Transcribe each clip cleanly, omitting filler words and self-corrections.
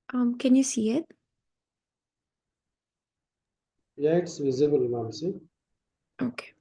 Can you see it? Yeah, it's visible, Mansi. Okay.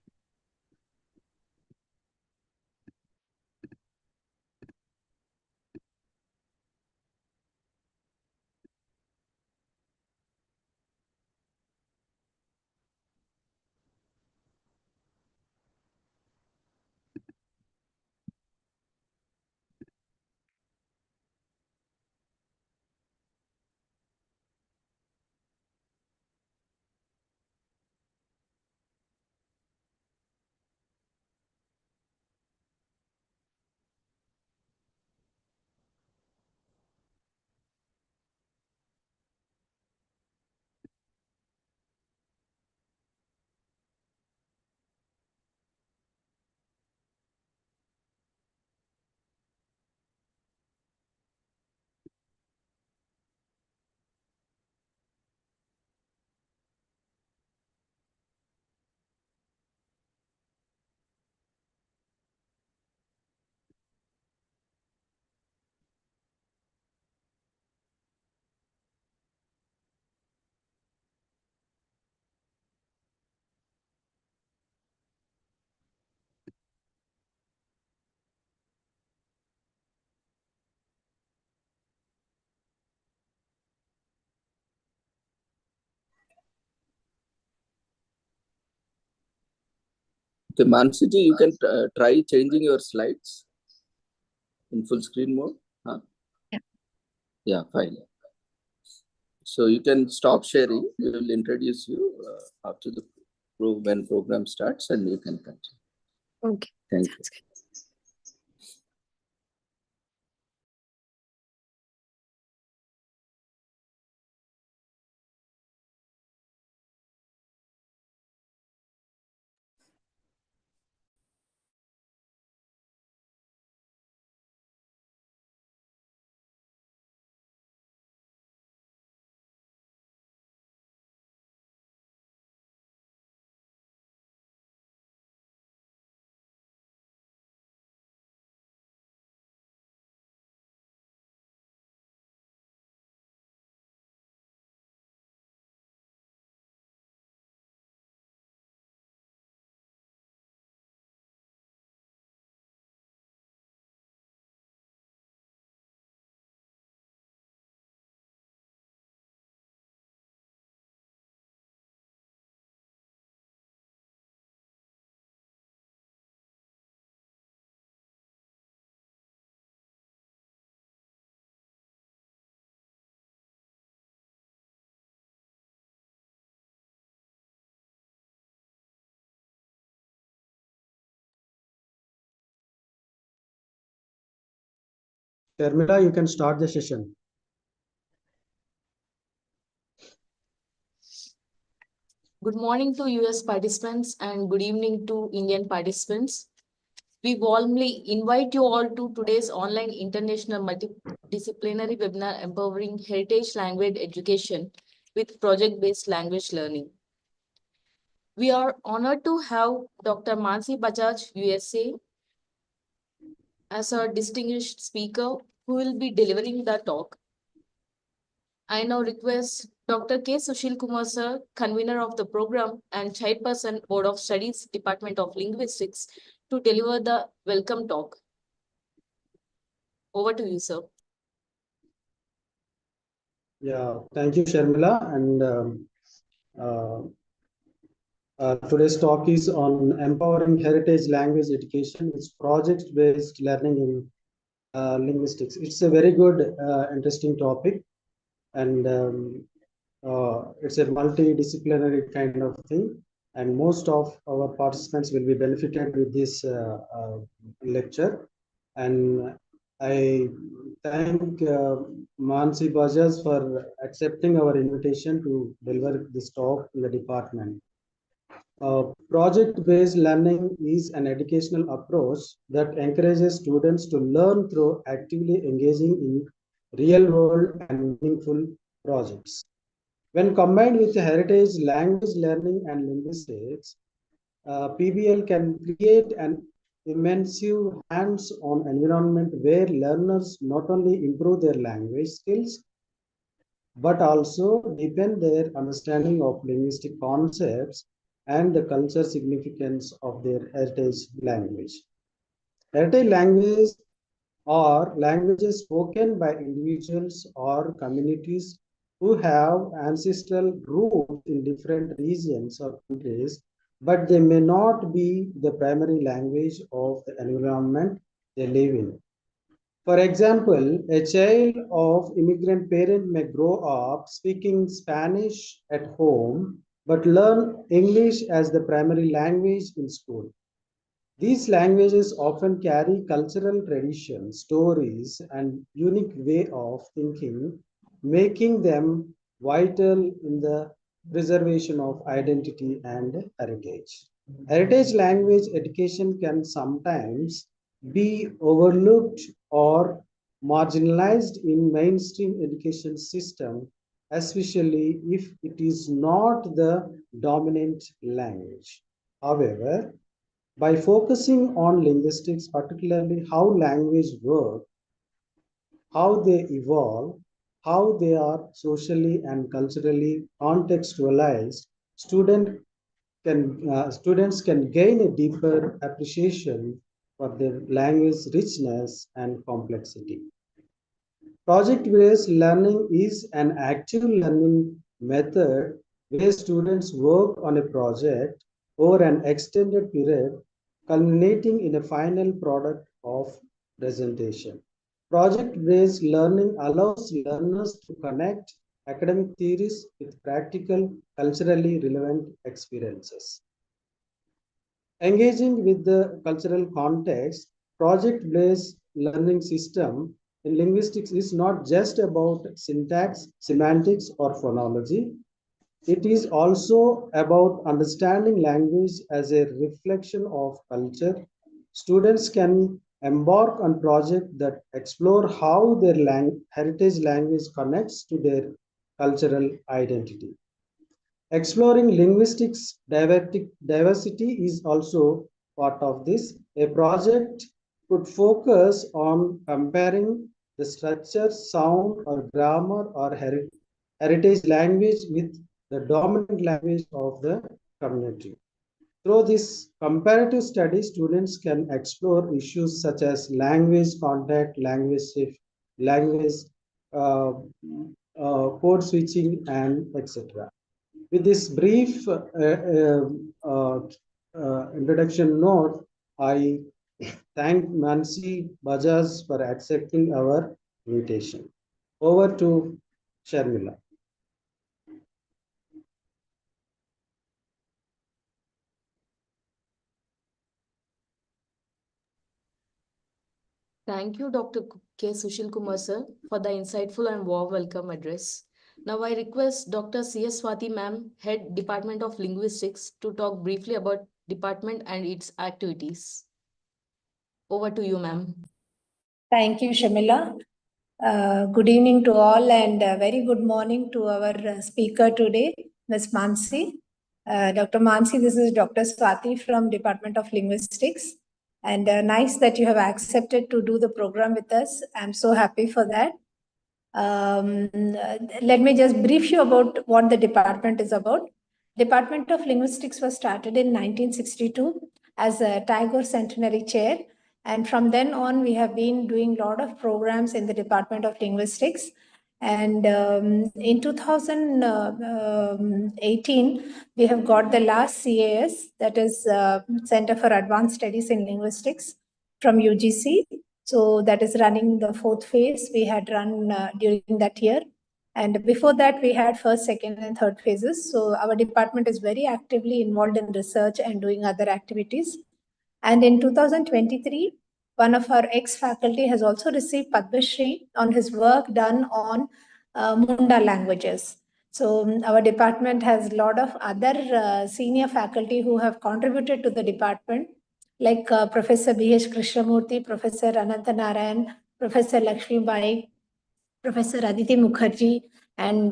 The Mansi, you can try changing your slides in full screen mode. Huh? Yeah. Yeah, fine. So you can stop sharing. We will introduce you after the when program starts, and you can continue. Okay. Thank Sounds good. Sharmila, you can start the session. Good morning to US participants and good evening to Indian participants. We warmly invite you all to today's online international multidisciplinary webinar empowering heritage language education with project-based language learning. We are honored to have Dr. Mansi Bajaj, USA, as our distinguished speaker who will be delivering the talk. I now request Dr. K. Sushil Kumar sir, convener of the program and chairperson, Board of Studies, Department of Linguistics, to deliver the welcome talk. Over to you, sir. Yeah, thank you, Sharmila. And today's talk is on empowering heritage language education. It's project-based learning in linguistics. It's a very good, interesting topic, and it's a multidisciplinary kind of thing. And most of our participants will be benefited with this lecture. And I thank Mansi Bajaj for accepting our invitation to deliver this talk in the department. Project-based learning is an educational approach that encourages students to learn through actively engaging in real-world and meaningful projects. When combined with heritage language learning and linguistics, Pbll can create an immersive hands-on environment where learners not only improve their language skills but also deepen their understanding of linguistic concepts and the cultural significance of their heritage language. Heritage language are languages spoken by individuals or communities who have ancestral roots in different regions or countries, but they may not be the primary language of the environment they live in. For example, a child of immigrant parent may grow up speaking Spanish at home, but learn English as the primary language in school. These languages often carry cultural traditions, stories, and unique way of thinking, making them vital in the preservation of identity and heritage. Heritage language education can sometimes be overlooked or marginalized in mainstream education system, especially if it is not the dominant language. However, by focusing on linguistics, particularly how language work, how they evolve, how they are socially and culturally contextualized, students can gain a deeper appreciation for their language richness and complexity. Project-based learning is an active learning method where students work on a project over an extended period, culminating in a final product of presentation. Project-based learning allows learners to connect academic theories with practical, culturally relevant experiences. Engaging with the cultural context, project-based learning system in linguistics is not just about syntax, semantics, or phonology. It is also about understanding language as a reflection of culture. Students can embark on projects that explore how their heritage language connects to their cultural identity. Exploring linguistics diversity is also part of this. A project could focus on comparing the structure, sound, or grammar or heritage language with the dominant language of the community. Through this comparative study, students can explore issues such as language contact, language shift, language uh, code switching, and etc. With this brief introduction note, I thank Mansi Bajaj for accepting our invitation. Over to Sharmila. Thank you, Dr. K. Sushil Kumar sir, for the insightful and warm welcome address. Now I request Dr. C.S. Swati ma'am, Head Department of Linguistics, to talk briefly about department and its activities. Over to you, ma'am. Thank you, Shamila. Good evening to all and very good morning to our speaker today, Ms. Mansi. Dr. Mansi, this is Dr. Swati from Department of Linguistics. And nice that you have accepted to do the program with us. I'm so happy for that. Let me just brief you about what the department is about. Department of Linguistics was started in 1962 as a Tagore Centenary Chair. And from then on, we have been doing a lot of programs in the Department of Linguistics. And in 2018, we have got the last CAS, that is Center for Advanced Studies in Linguistics from UGC. So that is running the 4th phase we had run during that year. And before that, we had 1st, 2nd, and 3rd phases. So our department is very actively involved in research and doing other activities. And in 2023, one of our ex-faculty has also received Padma Shri on his work done on Munda languages. So our department has a lot of other senior faculty who have contributed to the department, like Professor B.H. Krishnamurthy, Professor Ananta Narayan, Professor Lakshmi Bai, Professor Aditi Mukherjee, and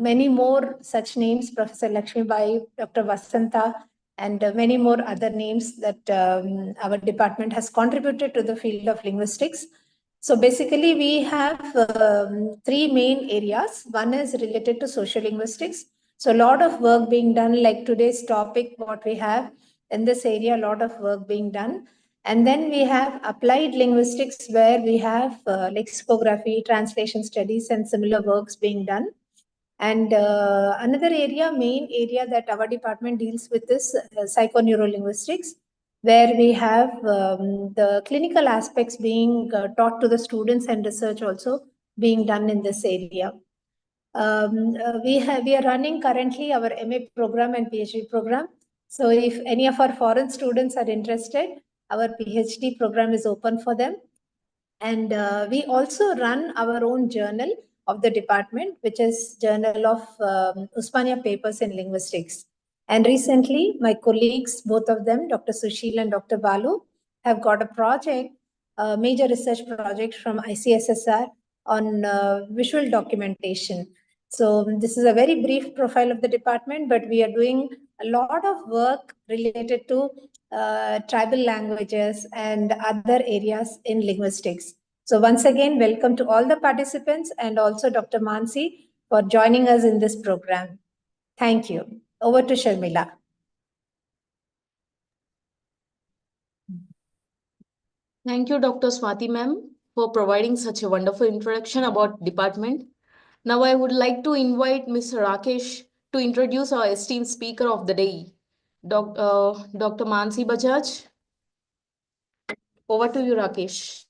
many more such names, Professor Lakshmi Bai, Dr. Vasanta, and many more other names that our department has contributed to the field of linguistics. So basically, we have three main areas. One is related to social linguistics. So a lot of work being done, like today's topic, what we have in this area, a lot of work being done. And then we have applied linguistics, where we have lexicography, translation studies, and similar works being done. And another area, main area that our department deals with is psychoneurolinguistics, where we have the clinical aspects being taught to the students and research also being done in this area. We are running currently our MA program and PhD program. So if any of our foreign students are interested, our PhD program is open for them. And we also run our own journal of the department, which is Journal of Osmania Papers in Linguistics. And recently, my colleagues, both of them, Dr. Sushil and Dr. Balu, have got a project, a major research project from ICSSR on visual documentation. So this is a very brief profile of the department, but we are doing a lot of work related to tribal languages and other areas in linguistics. So once again, welcome to all the participants and also Dr. Mansi for joining us in this program. Thank you. Over to Sharmila. Thank you, Dr. Swati ma'am, for providing such a wonderful introduction about department. Now I would like to invite Mr. Rakesh to introduce our esteemed speaker of the day, Dr. Mansi Bajaj. Over to you, Rakesh.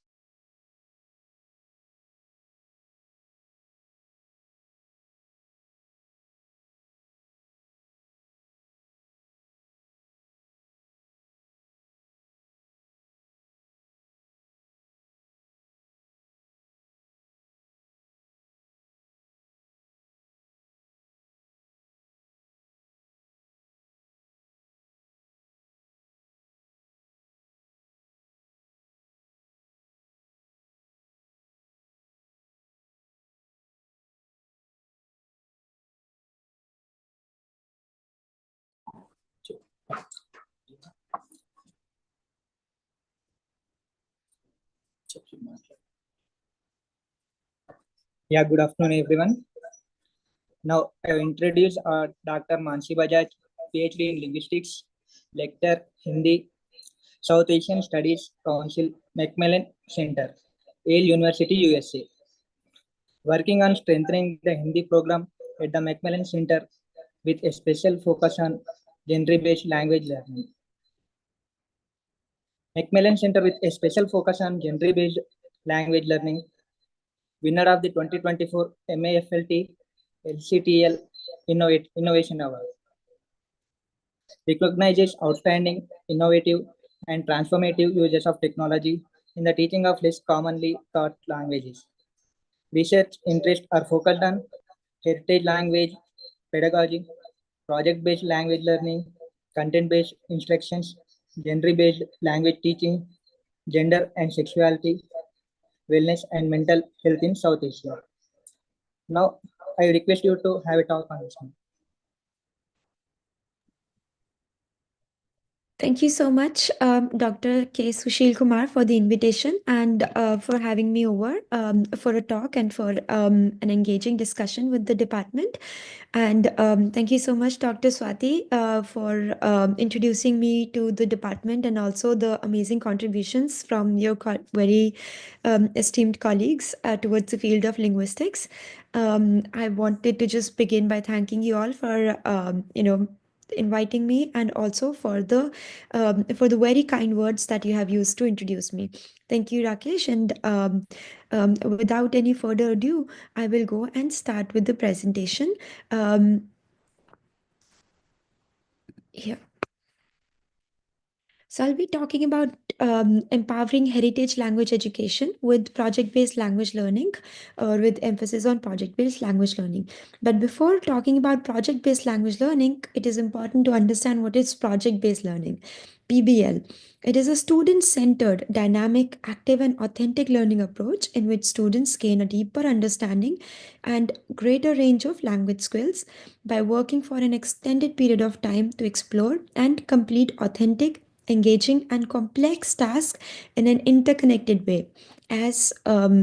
Yeah, good afternoon, everyone. Now, I will introduce Dr. Mansi Bajaj, Ph.D. in Linguistics, Lector, Hindi, South Asian Studies Council, MacMillan Center, Yale University, USA. Working on strengthening the Hindi program at the MacMillan Center with a special focus on genre-based language learning. MacMillan Center with a special focus on genre-based language learning, winner of the 2024 MAFLT LCTL Innovation Award, recognizes outstanding, innovative, and transformative uses of technology in the teaching of less commonly taught languages. Research interests are focused on heritage language pedagogy, project-based language learning, content-based instructions, genre-based language teaching, gender and sexuality, wellness and mental health in South Asia. Now, I request you to have a talk on this one. Thank you so much, Dr. K. Sushil Kumar, for the invitation and for having me over for a talk and for an engaging discussion with the department. And thank you so much, Dr. Swati, for introducing me to the department and also the amazing contributions from your very esteemed colleagues towards the field of linguistics. I wanted to just begin by thanking you all for, inviting me and also for the very kind words that you have used to introduce me. Thank you, Rakesh. And without any further ado, I will go and start with the presentation. Here. So I'll be talking about empowering heritage language education with project-based language learning, or with emphasis on project-based language learning. But before talking about project-based language learning, it is important to understand what is project-based learning. PBL. It is a student-centered, dynamic, active, and authentic learning approach in which students gain a deeper understanding and greater range of language skills by working for an extended period of time to explore and complete authentic, engaging, and complex tasks in an interconnected way, as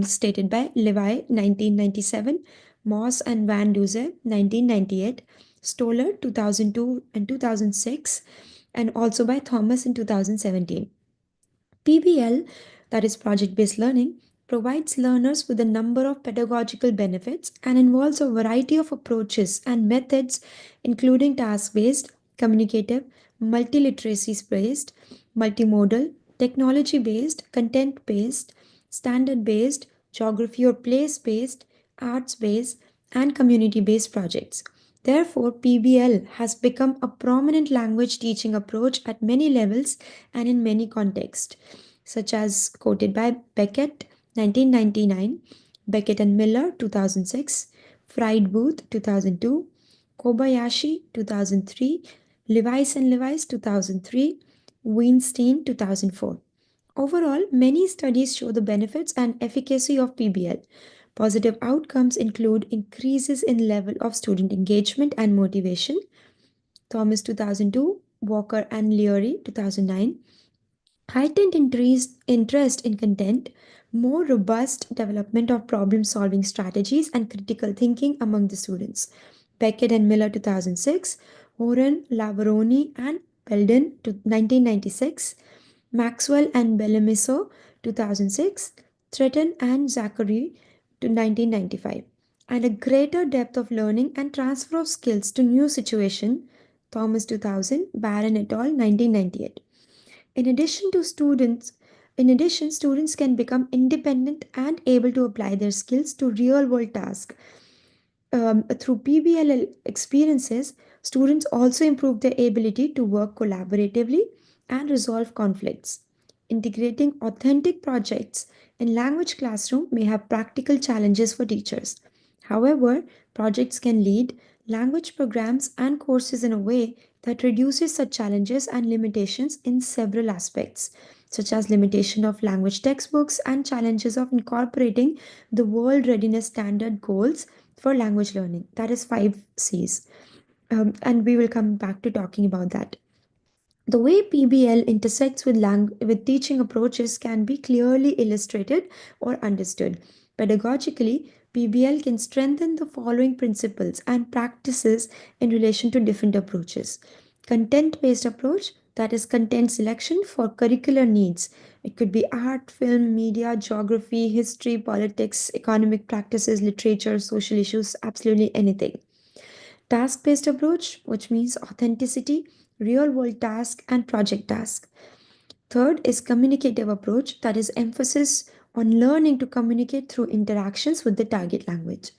stated by Levi, 1997, Moss and Van Duzer, 1998, Stoller, 2002 and 2006, and also by Thomas in 2017. PBL, that is project-based learning, provides learners with a number of pedagogical benefits and involves a variety of approaches and methods, including task-based, communicative, multiliteracy-based, multimodal, technology-based, content-based, standard-based, geography or place-based, arts-based, and community-based projects. Therefore, PBL has become a prominent language teaching approach at many levels and in many contexts, such as quoted by Beckett, 1999, Beckett and Miller, 2006, Fried Booth, 2002, Kobayashi, 2003, Levice and Levice, 2003, Weinstein, 2004. Overall, many studies show the benefits and efficacy of PBL. Positive outcomes include increases in level of student engagement and motivation. Thomas 2002, Walker and Leary 2009. Heightened interest in content, more robust development of problem solving strategies and critical thinking among the students. Beckett and Miller 2006, Horan, Lavaroni and Belden 1996, Maxwell and Bellamiso 2006, Tretton and Zachary to 1995, and a greater depth of learning and transfer of skills to new situation. Thomas 2000, Barron et al. 1998. In addition, students can become independent and able to apply their skills to real-world tasks. Through PBL experiences, students also improve their ability to work collaboratively and resolve conflicts. Integrating authentic projects in language classroom may have practical challenges for teachers. However, projects can lead language programs and courses in a way that reduces such challenges and limitations in several aspects, such as limitation of language textbooks and challenges of incorporating the World Readiness Standard goals for language learning. That is 5 C's. And we will come back to talking about that. The way PBL intersects with teaching approaches can be clearly illustrated or understood. Pedagogically, PBL can strengthen the following principles and practices in relation to different approaches. Content-based approach, that is content selection for curricular needs. It could be art, film, media, geography, history, politics, economic practices, literature, social issues, absolutely anything. Task-based approach, which means authenticity, real-world task, and project task. Third is communicative approach, that is emphasis on learning to communicate through interactions with the target language.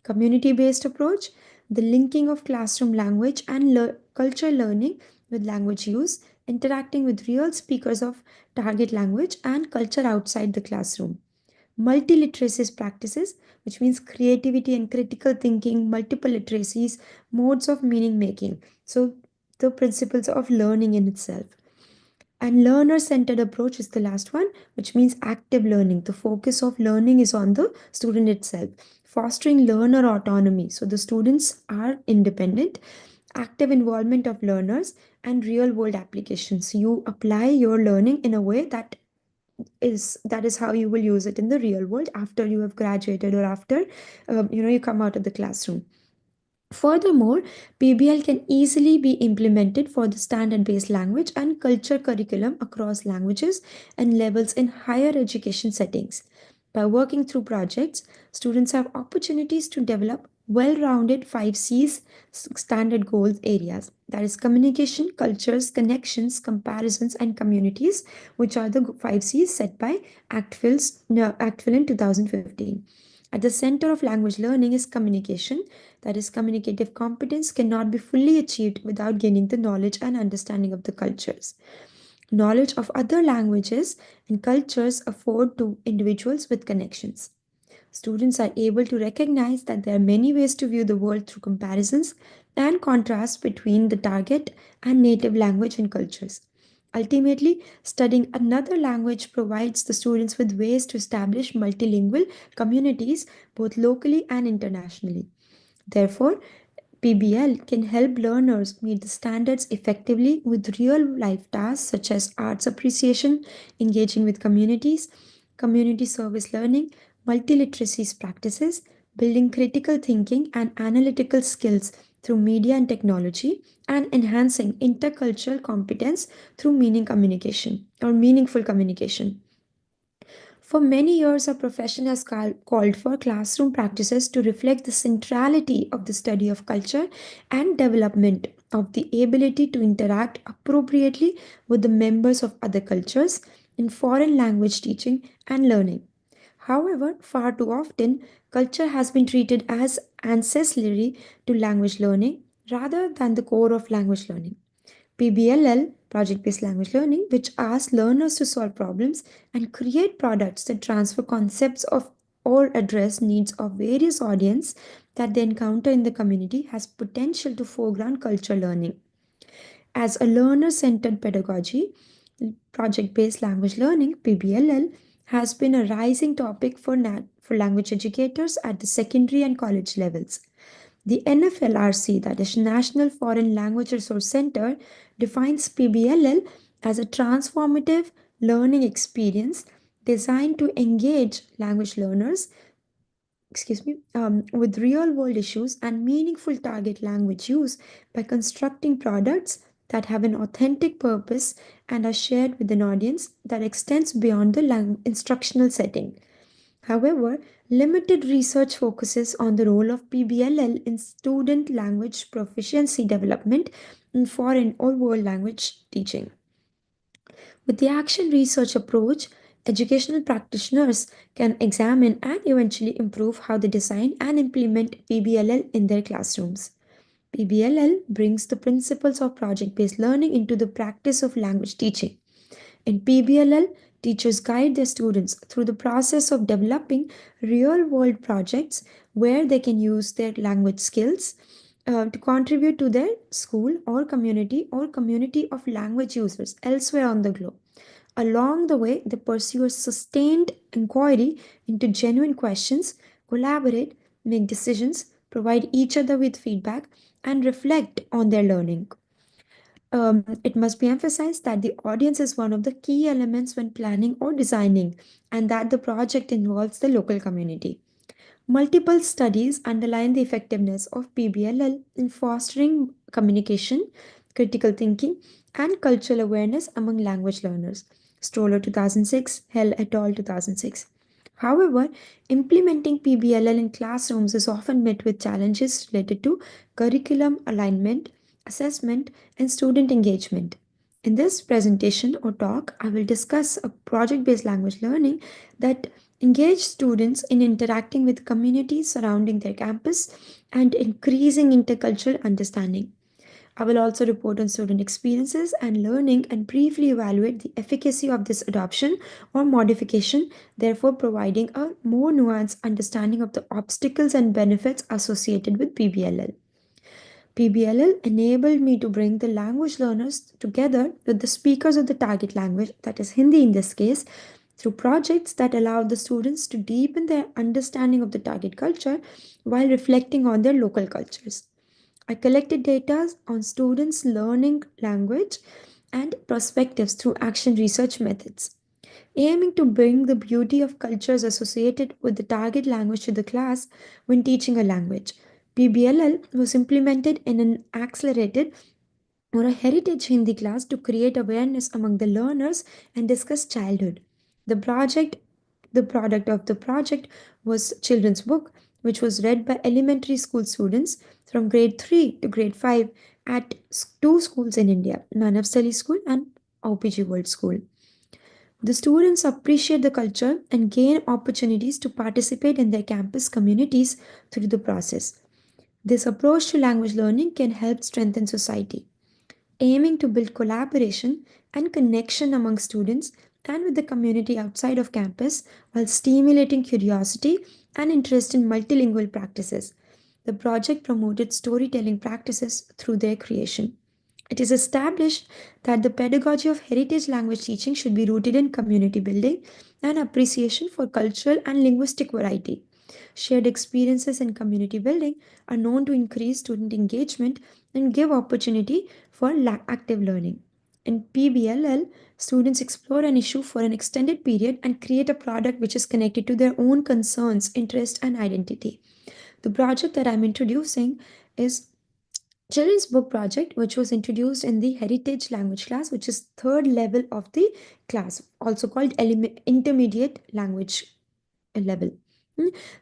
Community-based approach, the linking of classroom language and cultural learning with language use, interacting with real speakers of target language and culture outside the classroom. Multiliteracy practices, which means creativity and critical thinking, multiple literacies, modes of meaning making. So, the principles of learning in itself. And learner centered approach is the last one, which means active learning. The focus of learning is on the student itself, fostering learner autonomy. So, the students are independent, active involvement of learners, and real world applications. You apply your learning in a way that is how you will use it in the real world after you have graduated or after you come out of the classroom. Furthermore, PBL can easily be implemented for the standard-based language and culture curriculum across languages and levels in higher education settings. By working through projects, students have opportunities to develop well-rounded 5 C's standard goals areas. That is communication, cultures, connections, comparisons, and communities, which are the 5 C's set by Actfill in 2015. At the center of language learning is communication. That is, communicative competence cannot be fully achieved without gaining the knowledge and understanding of the cultures. Knowledge of other languages and cultures afford to individuals with connections. Students are able to recognize that there are many ways to view the world through comparisons and contrasts between the target and native language and cultures. Ultimately, studying another language provides the students with ways to establish multilingual communities both locally and internationally. Therefore, PBL can help learners meet the standards effectively with real life tasks such as arts appreciation, engaging with communities, community service learning, multiliteracy practices, building critical thinking and analytical skills through media and technology, and enhancing intercultural competence through meaningful communication. For many years, our profession has called for classroom practices to reflect the centrality of the study of culture and development of the ability to interact appropriately with the members of other cultures in foreign language teaching and learning. However, far too often, culture has been treated as ancillary to language learning rather than the core of language learning. Pbll, project based language learning, which asks learners to solve problems and create products that transfer concepts of or address needs of various audience that they encounter in the community, has potential to foreground culture learning. As a learner centered pedagogy, project based language learning, Pbll, has been a rising topic for language educators at the secondary and college levels. The NFLRC, that is National Foreign Language Resource Center, defines Pbll as a transformative learning experience designed to engage language learners with real world issues and meaningful target language use by constructing products that have an authentic purpose and are shared with an audience that extends beyond the instructional setting. However, limited research focuses on the role of Pbll in student language proficiency development in foreign or world language teaching. With the action research approach, educational practitioners can examine and eventually improve how they design and implement Pbll in their classrooms. Pbll brings the principles of project based learning into the practice of language teaching. In Pbll, teachers guide their students through the process of developing real world projects where they can use their language skills to contribute to their school or community of language users elsewhere on the globe. Along the way, they pursue a sustained inquiry into genuine questions, collaborate, make decisions, provide each other with feedback, and reflect on their learning. It must be emphasized that the audience is one of the key elements when planning or designing, and that the project involves the local community. Multiple studies underline the effectiveness of Pbll in fostering communication, critical thinking, and cultural awareness among language learners. Stoller 2006, Hell et al. 2006. However, implementing Pbll in classrooms is often met with challenges related to curriculum alignment, assessment, and student engagement. In this presentation or talk, I will discuss a project-based language learning that engages students in interacting with communities surrounding their campus and increasing intercultural understanding. I will also report on student experiences and learning and briefly evaluate the efficacy of this adoption or modification, therefore providing a more nuanced understanding of the obstacles and benefits associated with Pbll. Pbll enabled me to bring the language learners together with the speakers of the target language, that is Hindi in this case, through projects that allowed the students to deepen their understanding of the target culture while reflecting on their local cultures. I collected data on students learning language and perspectives through action research methods, aiming to bring the beauty of cultures associated with the target language to the class when teaching a language. Pbll was implemented in an accelerated or a heritage Hindi class to create awareness among the learners and discuss childhood. The product of the project was children's book, which was read by elementary school students from grade 3 to grade 5 at two schools in India, Manavsali School and OPG World School. The students appreciate the culture and gain opportunities to participate in their campus communities through the process. This approach to language learning can help strengthen society, aiming to build collaboration and connection among students and with the community outside of campus while stimulating curiosity and interest in multilingual practices. The project promoted storytelling practices through their creation. It is established that the pedagogy of heritage language teaching should be rooted in community building and appreciation for cultural and linguistic variety. Shared experiences in community building are known to increase student engagement and give opportunity for active learning. In Pbll, students explore an issue for an extended period and create a product which is connected to their own concerns, interest, and identity. The project that I'm introducing is children's book project, which was introduced in the heritage language class, which is third level of the class, also called intermediate language level.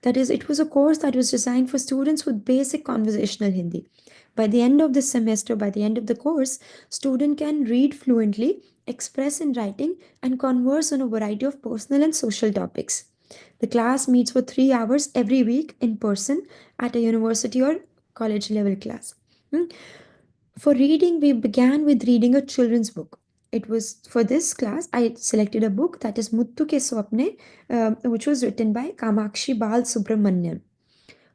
That is, it was a course that was designed for students with basic conversational Hindi. By the end of the semester, by the end of the course, student can read fluently, express in writing, and converse on a variety of personal and social topics. The class meets for 3 hours every week in person at a university or college level class. For reading, we began with reading a children's book. It was for this class, I selected a book that is Muttu Ke Swapne, which was written by Kamakshi Bal Subramanian.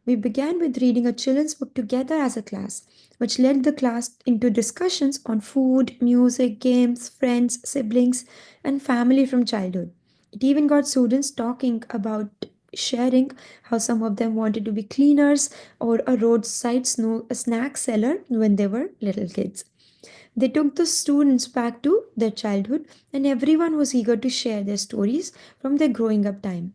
We began with reading a children's book together as a class, which led the class into discussions on food, music, games, friends, siblings, and family from childhood. It even got students talking about sharing how some of them wanted to be cleaners or a roadside snack seller when they were little kids. They took the students back to their childhood, and everyone was eager to share their stories from their growing up time.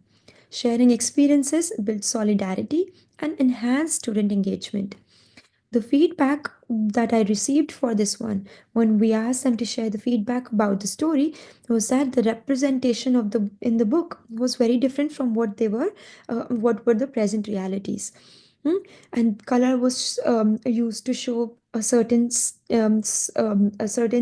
Sharing experiences built solidarity and enhanced student engagement. The feedback that I received for this one, when we asked them to share the feedback about the story, was that the representation of the in the book was very different from what were the present realities. And color was used to show a certain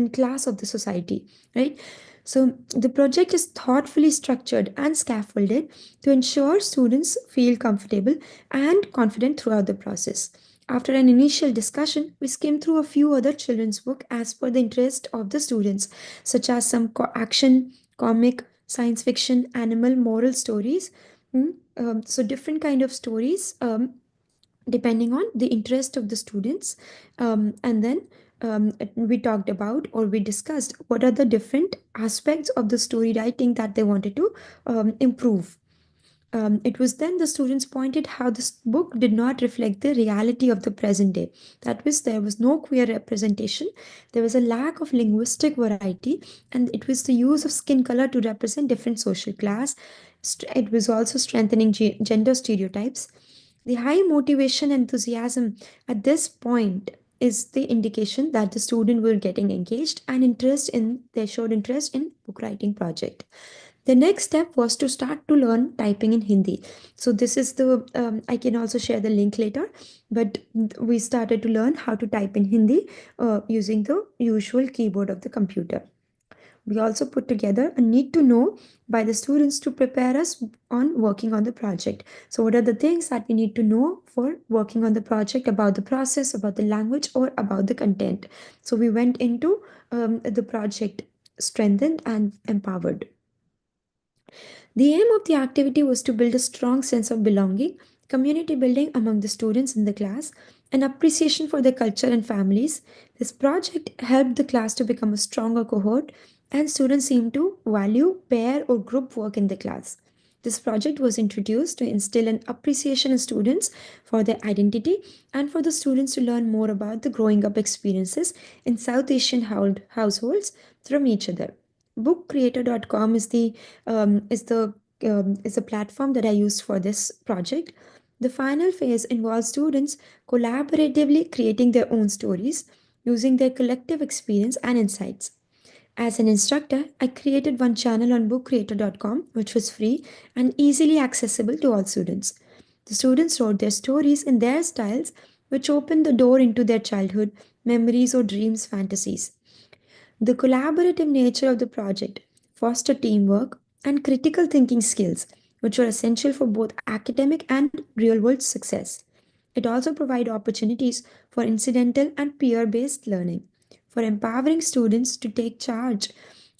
class of the society, right? So the project is thoughtfully structured and scaffolded to ensure students feel comfortable and confident throughout the process. After an initial discussion, we skimmed through a few other children's books as per the interest of the students, such as some action, comic, science fiction, animal, moral stories. So different kind of stories depending on the interest of the students. And then we talked about, or we discussed, what are the different aspects of the story writing that they wanted to improve. It was then the students pointed how this book did not reflect the reality of the present day. That was, there was no queer representation, there was a lack of linguistic variety, and it was the use of skin color to represent different social class. It was also strengthening gender stereotypes. The high motivation and enthusiasm at this point is the indication that the student were getting engaged and they showed interest in book writing project. The next step was to start to learn typing in Hindi. So this is I can also share the link later, but we started to learn how to type in Hindi using the usual keyboard of the computer. We also put together a need to know by the students to prepare us on working on the project. So what are the things that we need to know for working on the project, about the process, about the language, or about the content? So we went into the project strengthened and empowered. The aim of the activity was to build a strong sense of belonging, community building among the students in the class, and appreciation for their culture and families. This project helped the class to become a stronger cohort, and students seemed to value pair or group work in the class. This project was introduced to instill an appreciation in students for their identity and for the students to learn more about the growing up experiences in South Asian households from each other. Bookcreator.com is the platform that I used for this project. The final phase involves students collaboratively creating their own stories using their collective experience and insights. As an instructor, I created one channel on bookcreator.com, which was free and easily accessible to all students. The students wrote their stories in their styles, which opened the door into their childhood memories or dreams, fantasies. The collaborative nature of the project fostered teamwork and critical thinking skills, which were essential for both academic and real world success. It also provided opportunities for incidental and peer based learning, for empowering students to take charge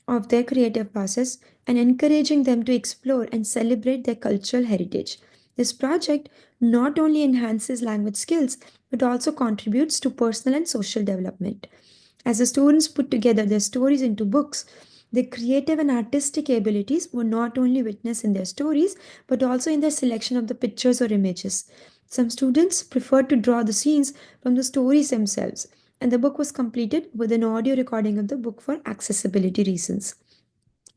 of their creative process and encouraging them to explore and celebrate their cultural heritage. This project not only enhances language skills but also contributes to personal and social development. As the students put together their stories into books, their creative and artistic abilities were not only witnessed in their stories, but also in their selection of the pictures or images. Some students preferred to draw the scenes from the stories themselves, and the book was completed with an audio recording of the book for accessibility reasons.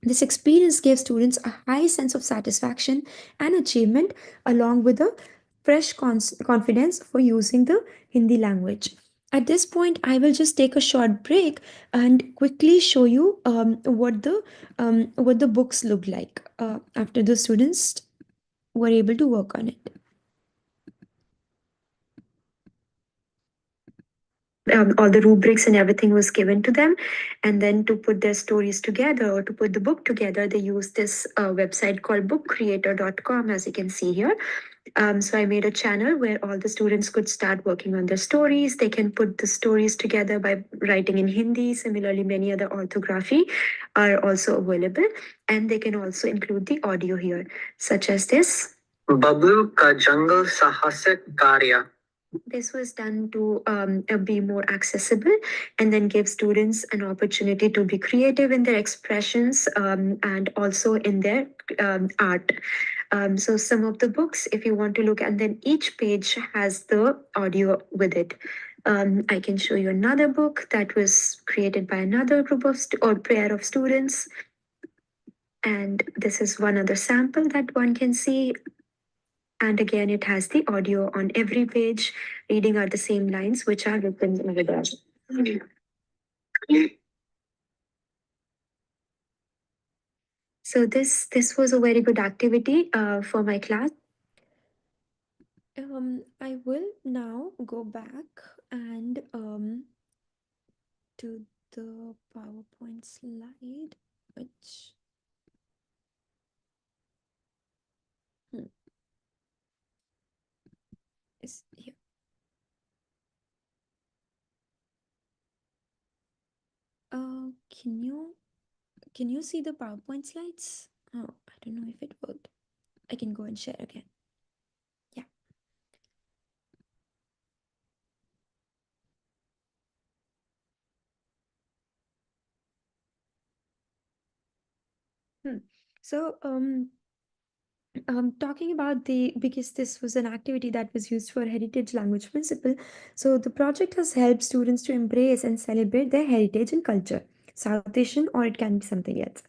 This experience gave students a high sense of satisfaction and achievement, along with a fresh confidence for using the Hindi language. At this point, I will just take a short break and quickly show you what the books look like after the students were able to work on it. All the rubrics and everything was given to them, and then to put their stories together or to put the book together, they used this website called bookcreator.com, as you can see here. So I made a channel where all the students could start working on their stories. They can put the stories together by writing in Hindi. Similarly, many other orthography are also available, and they can also include the audio here, such as this. Bablu ka jungle sahasak karya. This was done to be more accessible and then give students an opportunity to be creative in their expressions and also in their art. So some of the books, if you want to look, and then each page has the audio with it. I can show you another book that was created by another group of or pair of students. And this is one other sample that one can see. And again, it has the audio on every page. Reading are the same lines which are written over there. So this was a very good activity for my class. I will now go back and to the PowerPoint slide, which is here. Can you see the PowerPoint slides? Oh, I don't know if it worked. I can go and share again. Yeah. So talking about because this was an activity that was used for heritage language principle, so the project has helped students to embrace and celebrate their heritage and culture, South Asian, or it can be something else.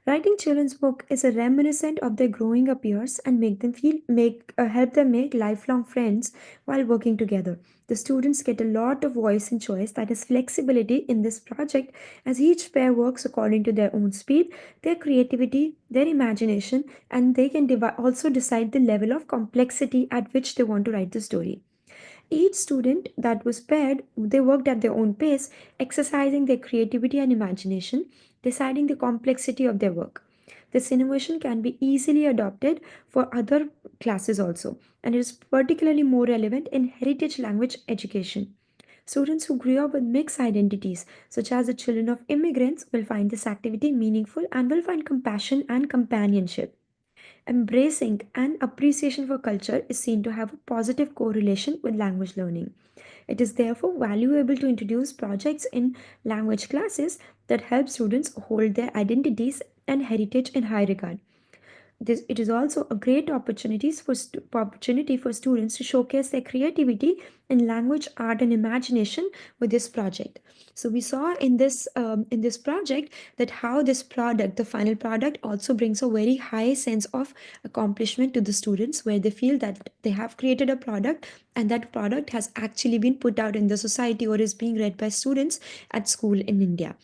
Writing children's book is a reminiscent of their growing up years and help them make lifelong friends while working together. The students get a lot of voice and choice, that is flexibility in this project, as each pair works according to their own speed, their creativity, their imagination, and they can also decide the level of complexity at which they want to write the story. Each student that was paired, they worked at their own pace, exercising their creativity and imagination, deciding the complexity of their work. This innovation can be easily adopted for other classes also, and it is particularly more relevant in heritage language education. Students who grew up with mixed identities, such as the children of immigrants, will find this activity meaningful and will find compassion and companionship. Embracing and appreciation for culture is seen to have a positive correlation with language learning. It is therefore valuable to introduce projects in language classes that help students hold their identities and heritage in high regard. It is also a great opportunity for students to showcase their creativity in language, art, and imagination with this project. So we saw in this project that how this product, the final product, also brings a very high sense of accomplishment to the students, where they feel that they have created a product and that product has actually been put out in the society or is being read by students at school in India.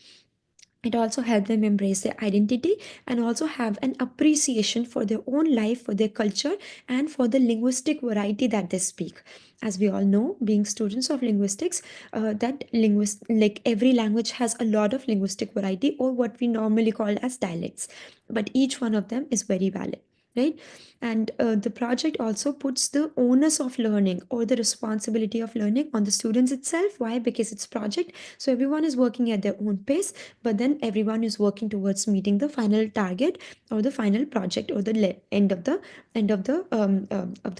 It also helped them embrace their identity and also have an appreciation for their own life, for their culture, and for the linguistic variety that they speak. As we all know, being students of linguistics, like every language has a lot of linguistic variety, or what we normally call as dialects, but each one of them is very valid, right? And the project also puts the onus of learning or the responsibility of learning on the students itself. Why? Because it's project, so everyone is working at their own pace, but then everyone is working towards meeting the final target or the final project or the end of the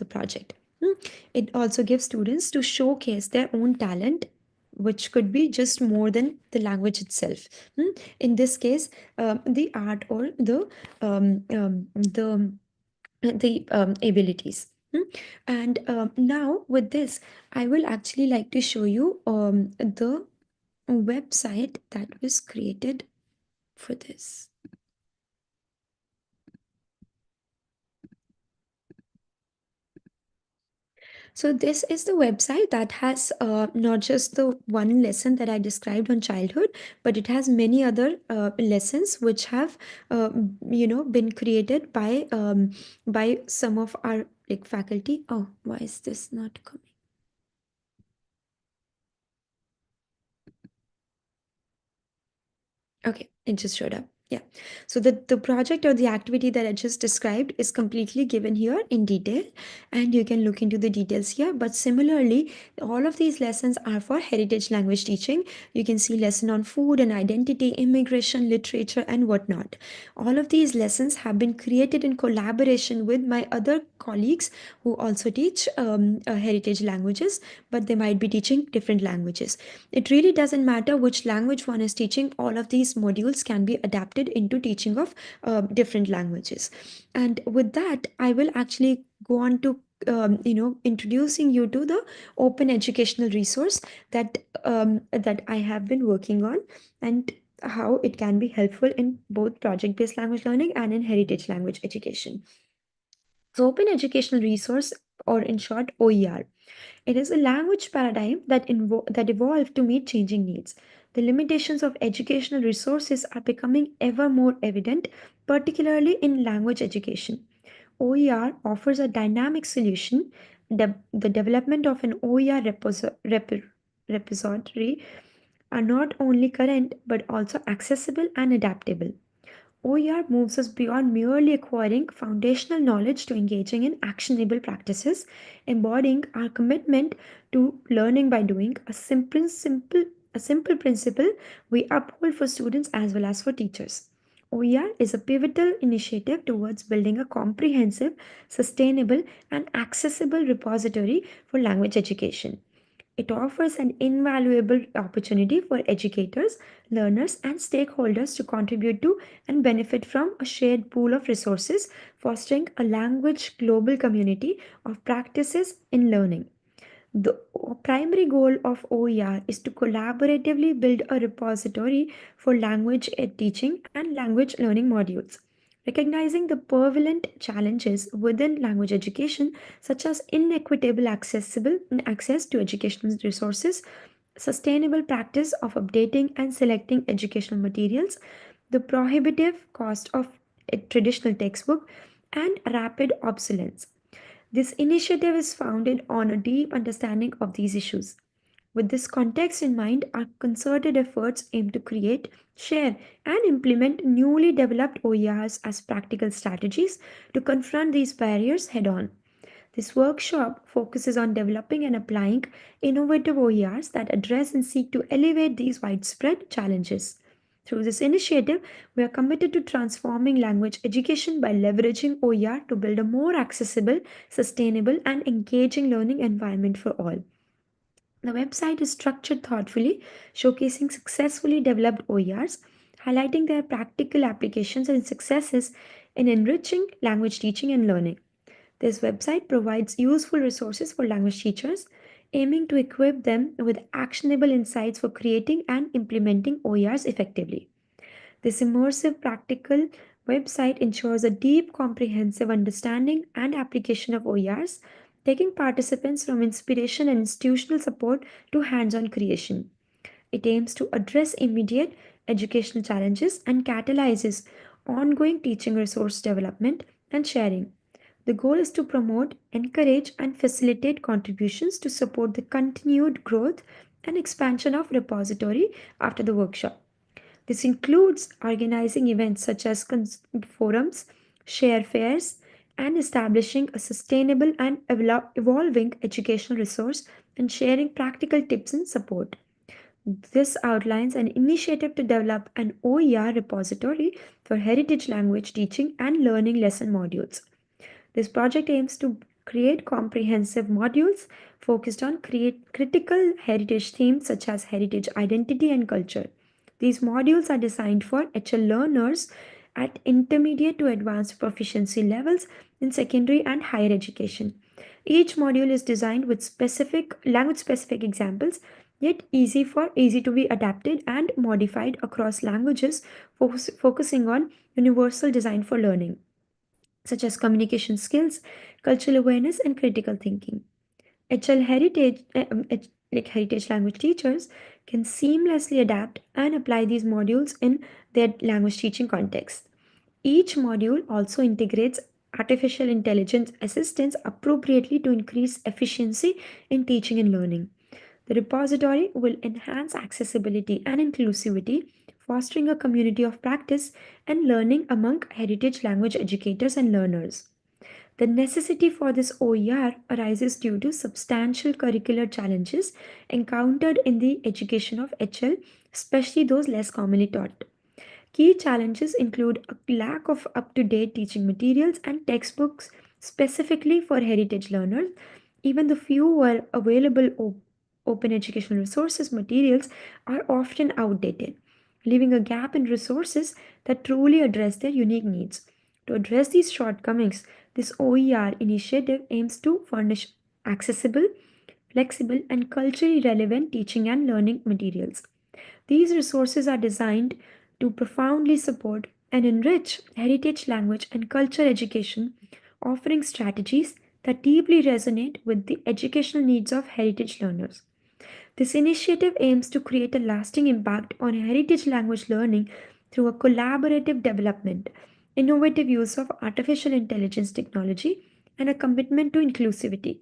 project. It also gives students to showcase their own talent, which could be just more than the language itself. In this case, the art or the abilities. And now with this, I will actually like to show you the website that was created for this. So this is the website that has not just the one lesson that I described on childhood, but it has many other lessons which have been created by some of our like faculty. Oh, why is this not coming? Okay, it just showed up. Yeah. So the project or the activity that I just described is completely given here in detail, and you can look into the details here. But similarly, all of these lessons are for heritage language teaching. You can see lesson on food and identity, immigration, literature, and whatnot. All of these lessons have been created in collaboration with my other colleagues who also teach heritage languages, but they might be teaching different languages. It really doesn't matter which language one is teaching, all of these modules can be adapted into teaching of different languages. And with that, I will actually go on to introducing you to the open educational resource that I have been working on, and how it can be helpful in both project-based language learning and in heritage language education. So open educational resource, or in short OER, it is a language paradigm that evolved to meet changing needs. The limitations of educational resources are becoming ever more evident, particularly in language education. OER offers a dynamic solution. The development of an OER repository are not only current but also accessible and adaptable. OER moves us beyond merely acquiring foundational knowledge to engaging in actionable practices, embodying our commitment to learning by doing, a simple principle we uphold for students as well as for teachers. OER is a pivotal initiative towards building a comprehensive, sustainable, and accessible repository for language education. It offers an invaluable opportunity for educators, learners, and stakeholders to contribute to and benefit from a shared pool of resources, fostering a language global community of practices in learning. The primary goal of OER is to collaboratively build a repository for language teaching and language learning modules. Recognizing the prevalent challenges within language education, such as inequitable access to educational resources, sustainable practice of updating and selecting educational materials, the prohibitive cost of a traditional textbook, and rapid obsolescence. This initiative is founded on a deep understanding of these issues. With this context in mind, our concerted efforts aim to create, share, and implement newly developed OERs as practical strategies to confront these barriers head on. This workshop focuses on developing and applying innovative OERs that address and seek to elevate these widespread challenges. Through this initiative, we are committed to transforming language education by leveraging OER to build a more accessible, sustainable, and engaging learning environment for all. The website is structured thoughtfully, showcasing successfully developed OERs, highlighting their practical applications and successes in enriching language teaching and learning. This website provides useful resources for language teachers, aiming to equip them with actionable insights for creating and implementing OERs effectively. This immersive, practical website ensures a deep, comprehensive understanding and application of OERs, taking participants from inspiration and institutional support to hands on creation. It aims to address immediate educational challenges and catalyzes ongoing teaching resource development and sharing. The goal is to promote, encourage, and facilitate contributions to support the continued growth and expansion of repository after the workshop. This includes organizing events such as forums, share fairs, and establishing a sustainable and evolving educational resource and sharing practical tips and support. This outlines an initiative to develop an OER repository for heritage language teaching and learning lesson modules. This project aims to create comprehensive modules focused on critical heritage themes such as heritage identity and culture. These modules are designed for HL learners at intermediate to advanced proficiency levels in secondary and higher education. Each module is designed with specific language specific examples yet easy to be adapted and modified across languages, focusing on universal design for learning, such as communication skills, cultural awareness, and critical thinking. HL heritage, like heritage language teachers, can seamlessly adapt and apply these modules in their language teaching context. Each module also integrates artificial intelligence assistance appropriately to increase efficiency in teaching and learning. The repository will enhance accessibility and inclusivity, fostering a community of practice and learning among heritage language educators and learners. The necessity for this OER arises due to substantial curricular challenges encountered in the education of HL, especially those less commonly taught. Key challenges include a lack of up to date teaching materials and textbooks specifically for heritage learners. Even the fewer available open educational resources materials are often outdated, leaving a gap in resources that truly address their unique needs. To address these shortcomings, this OER initiative aims to furnish accessible, flexible, and culturally relevant teaching and learning materials. These resources are designed to profoundly support and enrich heritage language and culture education, offering strategies that deeply resonate with the educational needs of heritage learners. This initiative aims to create a lasting impact on heritage language learning through a collaborative development, innovative use of artificial intelligence technology, and a commitment to inclusivity.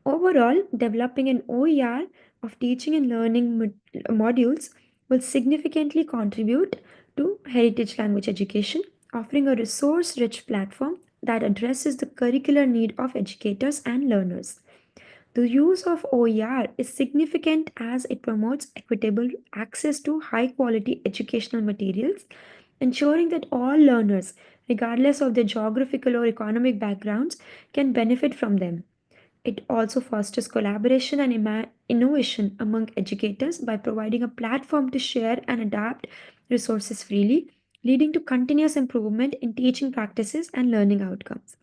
Overall, developing an OER of teaching and learning modules will significantly contribute to heritage language education, offering a resource rich platform that addresses the curricular need of educators and learners. The use of OER is significant as it promotes equitable access to high quality educational materials, ensuring that all learners, regardless of their geographical or economic backgrounds, can benefit from them. It also fosters collaboration and innovation among educators by providing a platform to share and adapt resources freely, leading to continuous improvement in teaching practices and learning outcomes.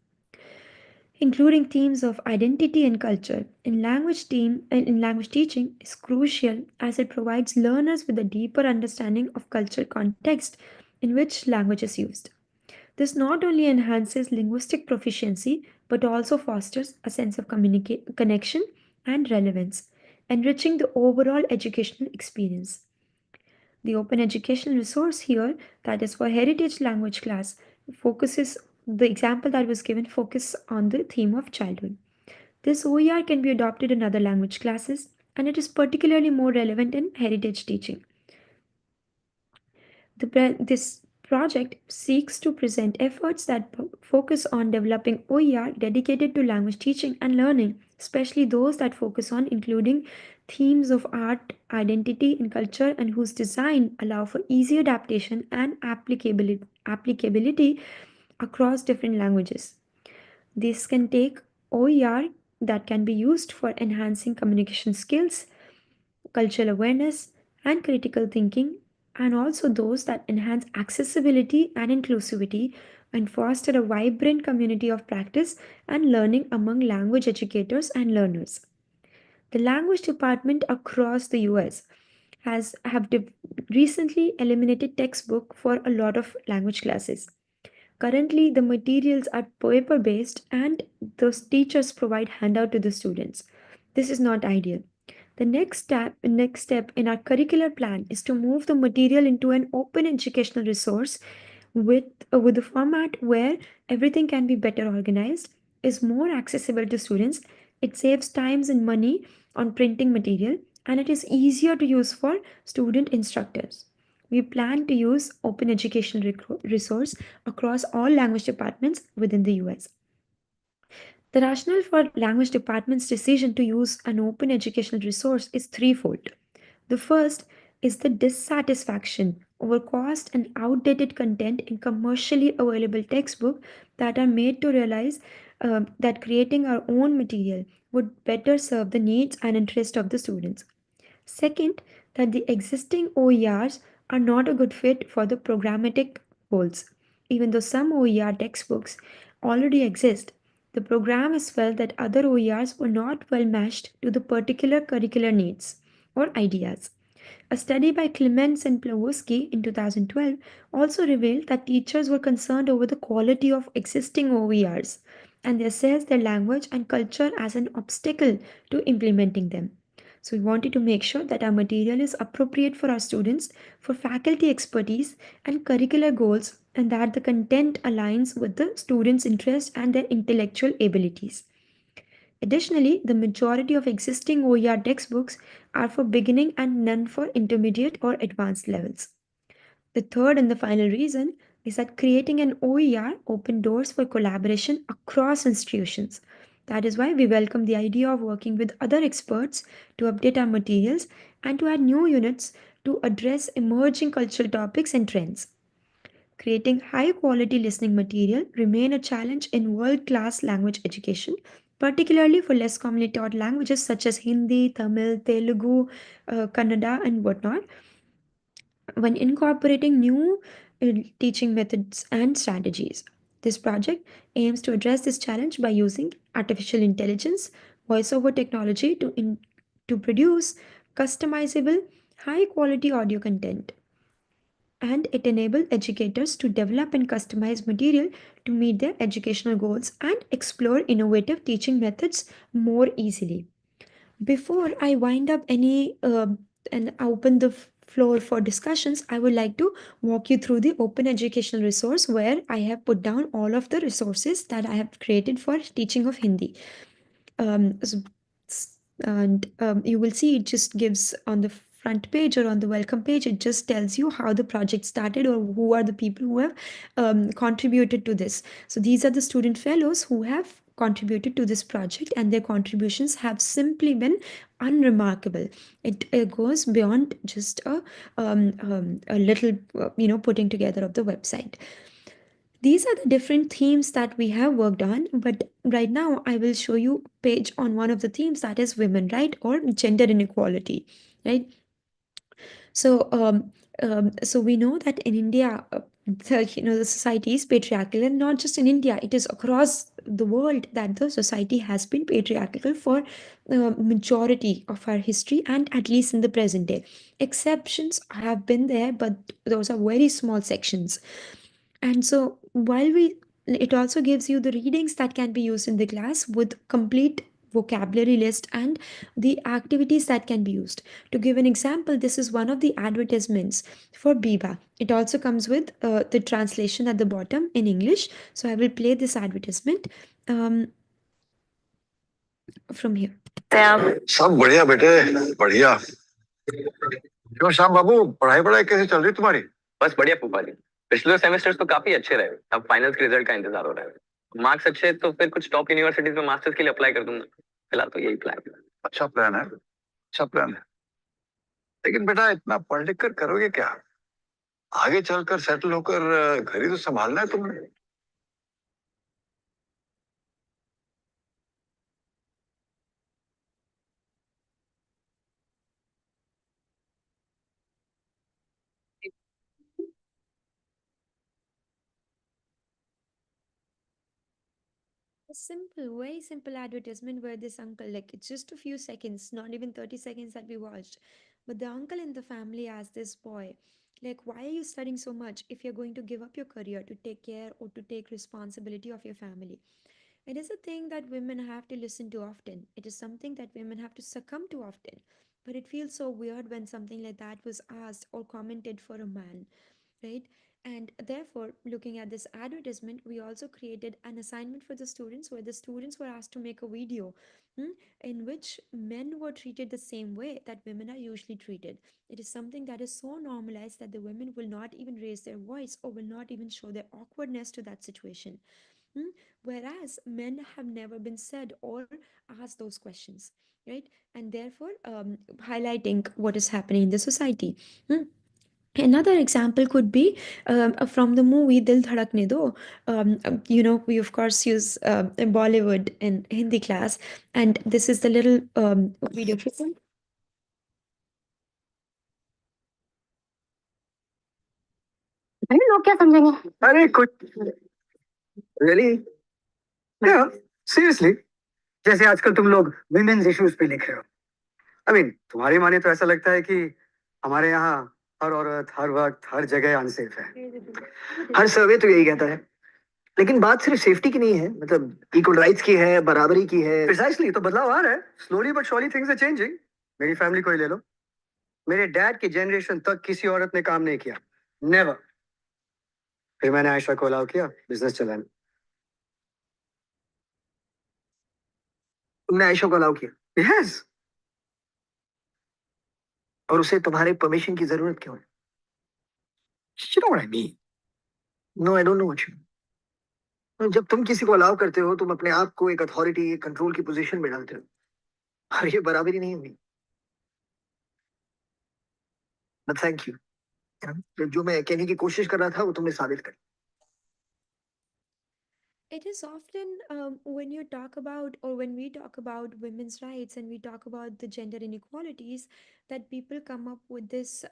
Including themes of identity and culture in language teaching is crucial as it provides learners with a deeper understanding of cultural context in which language is used. This not only enhances linguistic proficiency but also fosters a sense of connection and relevance, enriching the overall educational experience. The open educational resource here, that is for heritage language class, focuses the example that was given focus on the theme of childhood. This OER can be adopted in other language classes and it is particularly more relevant in heritage teaching. This project seeks to present efforts that focus on developing OER dedicated to language teaching and learning, especially those that focus on including themes of art, identity, and culture, and whose design allow for easy adaptation and applicability across different languages. This can take OER that can be used for enhancing communication skills, cultural awareness, and critical thinking, and also those that enhance accessibility and inclusivity and foster a vibrant community of practice and learning among language educators and learners. The language department across the US have recently eliminated textbook for a lot of language classes. Currently, the materials are paper based and those teachers provide handout to the students. This is not ideal. The next step in our curricular plan is to move the material into an open educational resource with a format where everything can be better organized, is more accessible to students, it saves times and money on printing material, and it is easier to use for student instructors. We plan to use open educational resource across all language departments within the US. The rationale for language department's decision to use an open educational resource is threefold. The first is the dissatisfaction over cost and outdated content in commercially available textbooks that are made to realize that creating our own material would better serve the needs and interest of the students. Second, that the existing OERs are not a good fit for the programmatic goals. Even though some OER textbooks already exist, The programmers felt that other OERs were not well matched to the particular curricular needs or ideas. A study by Clements and Plavoski in 2012 also revealed that teachers were concerned over the quality of existing OERs and they assessed their language and culture as an obstacle to implementing them. So, we wanted to make sure that our material is appropriate for our students, for faculty expertise and curricular goals, and that the content aligns with the students' interests and their intellectual abilities. Additionally, the majority of existing OER textbooks are for beginning and none for intermediate or advanced levels. The third and the final reason is that creating an OER opened doors for collaboration across institutions. That is why we welcome the idea of working with other experts to update our materials and to add new units to address emerging cultural topics and trends. Creating high quality listening material remain a challenge in world-class language education, particularly for less commonly taught languages such as Hindi, Tamil, Telugu, Kannada, and whatnot. When incorporating new teaching methods and strategies, this project aims to address this challenge by using artificial intelligence, voiceover technology to produce customizable, high quality audio content, and it enables educators to develop and customize material to meet their educational goals and explore innovative teaching methods more easily. Before I wind up and open the floor for discussions, I would like to walk you through the open educational resource where I have put down all of the resources that I have created for teaching of Hindi. Um, s- and you will see it just gives on the front page or on the welcome page, it just tells you how the project started or who are the people who have contributed to this. So these are the student fellows who have contributed to this project and their contributions have simply been unremarkable. It goes beyond just a little putting together of the website. These are the different themes that we have worked on, but right now I will show you a page on one of the themes, that is women, right, or gender inequality, right? So we know that in India, the society is patriarchal, and not just in India, it is across the world that the society has been patriarchal for the majority of our history, and at least in the present day. Exceptions have been there, but those are very small sections. And so it also gives you the readings that can be used in the class with complete vocabulary list and the activities that can be used. To give an example, this is one of the advertisements for Biba. It also comes with the translation at the bottom in English. So I will play this advertisement from here. सब बढ़िया बेटे, बढ़िया। क्यों श्याम बाबू, पढ़ाई कैसे चल रही तुम्हारी? बस बढ़िया फूफा जी। पिछले सेमेस्टर्स तो काफी अच्छे रहे। अब फाइनल्स के रिजल्ट का इंतजार हो रहा है। मार्क्स अच्छे तो फिर कुछ टॉप यूनिवर्सिटीज में मास्टर्स के लिए अप्लाई कर दूंगा। फिलहाल तो यही प्लान है। अच्छा प्लान है, अच्छा प्लान है। लेकिन बेटा इतना पढ़ लिख कर करोगे क्या? आगे चलकर सेटल होकर घर ही तो संभालना है तुम्हें। A simple, very simple advertisement where this uncle, like it's just a few seconds, not even 30 seconds that we watched. But the uncle in the family asked this boy, like, why are you studying so much if you're going to give up your career to take care or to take responsibility of your family? It is a thing that women have to listen to often. It is something that women have to succumb to often. But it feels so weird when something like that was asked or commented for a man, right? And therefore, looking at this advertisement, we also created an assignment for the students where the students were asked to make a video in which men were treated the same way that women are usually treated. It is something that is so normalized that the women will not even raise their voice or will not even show their awkwardness to that situation. Whereas men have never been said or asked those questions, right? And therefore, highlighting what is happening in the society. Another example could be from the movie Dil Dhadakne Do. We of course use Bollywood in Hindi class, and this is the little video clip. नहीं लोग क्या समझेंगे? अरे कुछ really? Yeah. Seriously, जैसे आजकल तुम लोग विमेन्स इश्यूज पे लिख रहे हो। आई मीन तुम्हारी माने तो ऐसा लगता है कि हमारे यहाँ हर औरत हर वक्त हर जगह अनसेफ है। हर सर्वे तो यही कहता है, लेकिन बात सिर्फ सेफ्टी की नहीं है, मतलब इक्वल राइट्स की है, बराबरी की है। प्रिसाइसली, तो बदलाव आ रहा है, slowly but surely things are changing. मेरी फैमिली को ही ले लो, मेरे डैड की जनरेशन तक किसी औरत ने काम नहीं किया, नेवर। फिर मैंने आयशा को अलाउ किया बिजनेस चलाने। तुमने आयशा को अलाउ किया? यस। और उसे तुम्हारे परमिशन की जरूरत क्यों है? You know what I mean? No, I don't know what you mean. जब तुम किसी को अलाउ करते हो, तुम अपने आप को एक अथॉरिटी, एक कंट्रोल की पोजीशन में डालते हो, और ये बराबरी नहीं हुई। बट थैंक यू, जो मैं कहने की कोशिश कर रहा था वो तुमने साबित कर। It is often when you talk about, or when we talk about women's rights and we talk about the gender inequalities, that people come up with this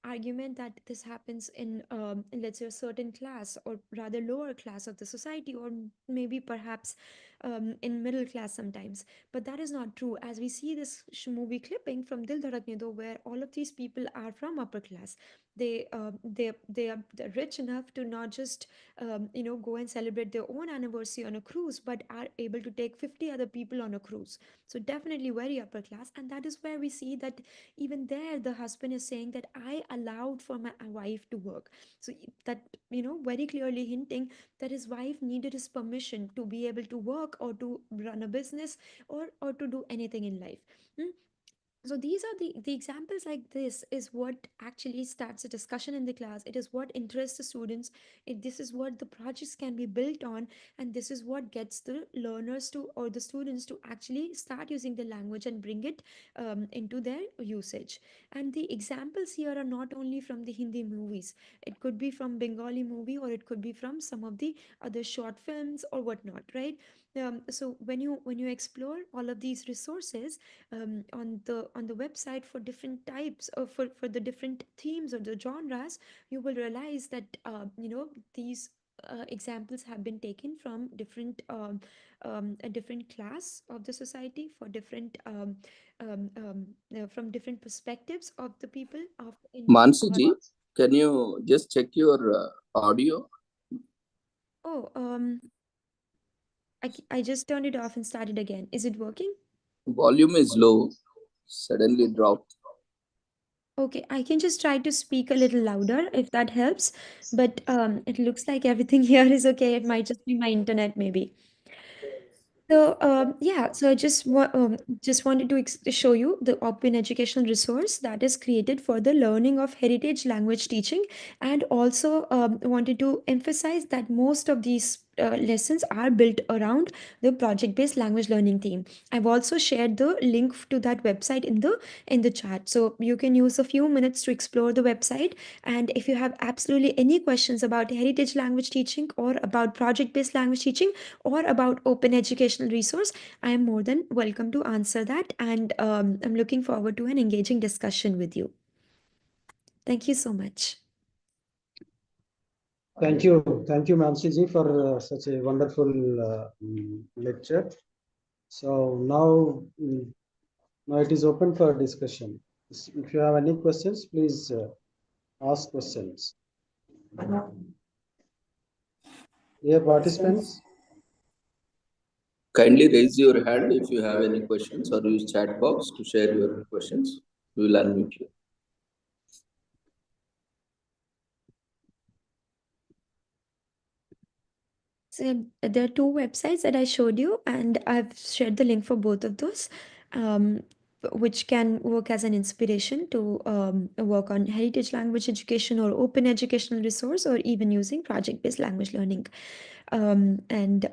argument that this happens in, let's say, a certain class, or rather lower class of the society, or maybe perhaps in middle class sometimes. But that is not true, as we see this movie clipping from Dil Dhadakne Do, where all of these people are from upper class. They are rich enough to not just go and celebrate their own anniversary on a cruise, but are able to take 50 other people on a cruise. So definitely very upper class. And that is where we see that even there, the husband is saying that I allowed for my wife to work. So that, very clearly hinting that his wife needed his permission to be able to work or to run a business, or to do anything in life. Hmm? So these are the examples. Like this is what actually starts a discussion in the class. It is what interests the students. This is what the projects can be built on, and this is what gets the learners to, or the students to, actually start using the language and bring it into their usage. And the examples here are not only from the Hindi movies. It could be from Bengali movie, or it could be from some of the other short films or whatnot, right? So when you explore all of these resources on the website for different types, or for the different themes or the genres, you will realize that these examples have been taken from a different class of the society, for different from different perspectives of the people of in Mansi ji, can you just check your audio? Oh, I just turned it off and started again. Is it working? Volume is low, suddenly dropped. Okay, I can just try to speak a little louder if that helps. But it looks like everything here is okay. It might just be my internet, maybe. So yeah, so I just wanted to show you the open educational resource that is created for the learning of heritage language teaching, and also wanted to emphasize that most of these lessons are built around the project-based language learning theme. I've also shared the link to that website in the chat, so you can use a few minutes to explore the website. And if you have absolutely any questions about heritage language teaching, or about project-based language teaching, or about open educational resource, I am more than welcome to answer that. And I'm looking forward to an engaging discussion with you. Thank you so much. Thank you, Mansi ji, for such a wonderful lecture. So now it is open for discussion. If you have any questions, please ask questions. Dear participants, Kindly raise your hand if you have any questions, or use chat box to share your questions. We will unmute you. So there are two websites that I showed you, and I've shared the link for both of those, which can work as an inspiration to work on heritage language education, or open educational resource, or even using project-based language learning. And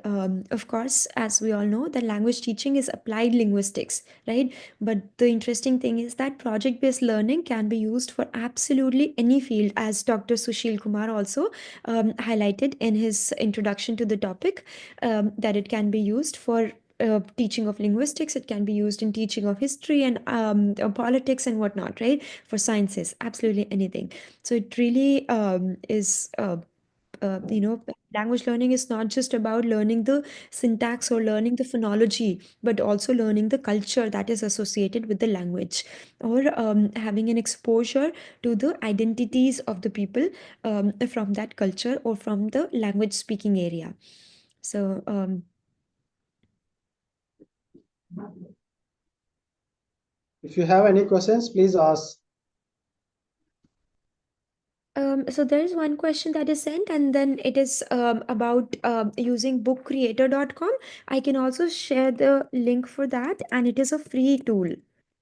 of course, as we all know, the language teaching is applied linguistics, right? But the interesting thing is that project-based learning can be used for absolutely any field, as Dr. Sushil Kumar also highlighted in his introduction to the topic, that it can be used for teaching of linguistics. It can be used in teaching of history and politics and whatnot, right? For sciences, absolutely anything. So it really is language learning is not just about learning the syntax or learning the phonology, but also learning the culture that is associated with the language, or having an exposure to the identities of the people from that culture or from the language speaking area. So, If you have any questions, please ask. So there is one question that is sent, and then it is about using bookcreator.com. I can also share the link for that, and it is a free tool.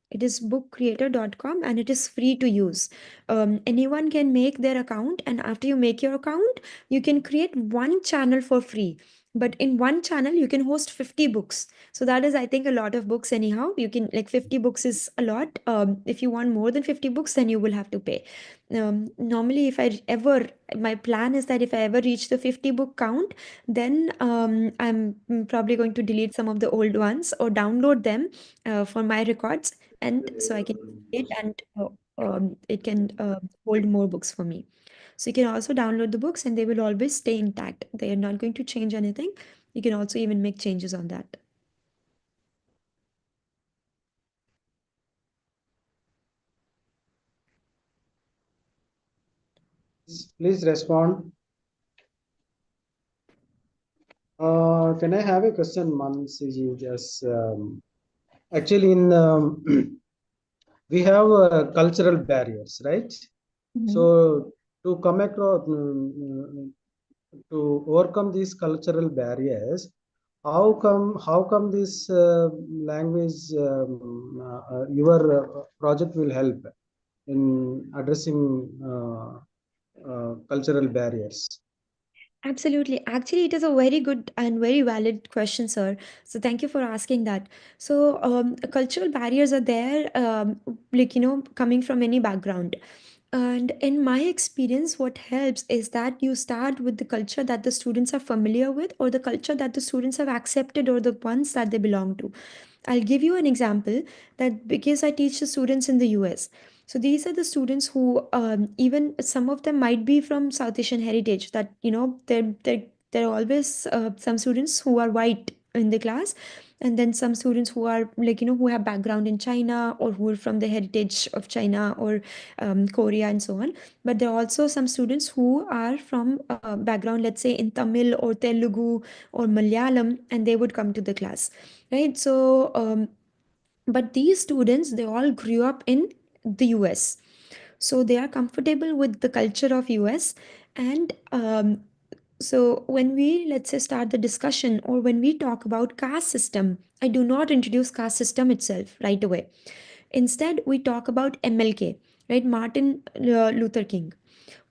It is bookcreator.com and it is free to use. Anyone can make their account, and after you make your account, you can create one channel for free. But in one channel, you can host 50 books. So that is, I think, a lot of books anyhow. You can, like, 50 books is a lot. If you want more than 50 books, then you will have to pay. Normally, if I ever, my plan is that if I ever reach the 50 book count, then I'm probably going to delete some of the old ones or download them for my records, and so I can it, and it can hold more books for me. So you can also download the books and they will always stay intact. They are not going to change anything. You can also even make changes on that. Please respond. Can I have a question, Mansi ji? Just actually, in we have cultural barriers, right? So to come across, to overcome these cultural barriers, how come this language your project will help in addressing cultural barriers? Absolutely. Actually, it is a very good and very valid question, sir. So thank you for asking that. So cultural barriers are there, coming from any background. And in my experience, what helps is that you start with the culture that the students are familiar with, or the culture that the students have accepted, or the ones that they belong to. I'll give you an example, that because I teach the students in the US. So these are the students who, even some of them might be from South Asian heritage, that, there are always some students who are white in the class, and then some students who are, who have background in China, or who are from the heritage of China, or Korea, and so on. But there are also some students who are from background, let's say in Tamil or Telugu or Malayalam, and they would come to the class, right? So but these students, they all grew up in the US, so they are comfortable with the culture of US. And so when we, let's say, start the discussion, or when we talk about caste system, I do not introduce caste system itself right away. Instead, we talk about MLK, right? Martin Luther King.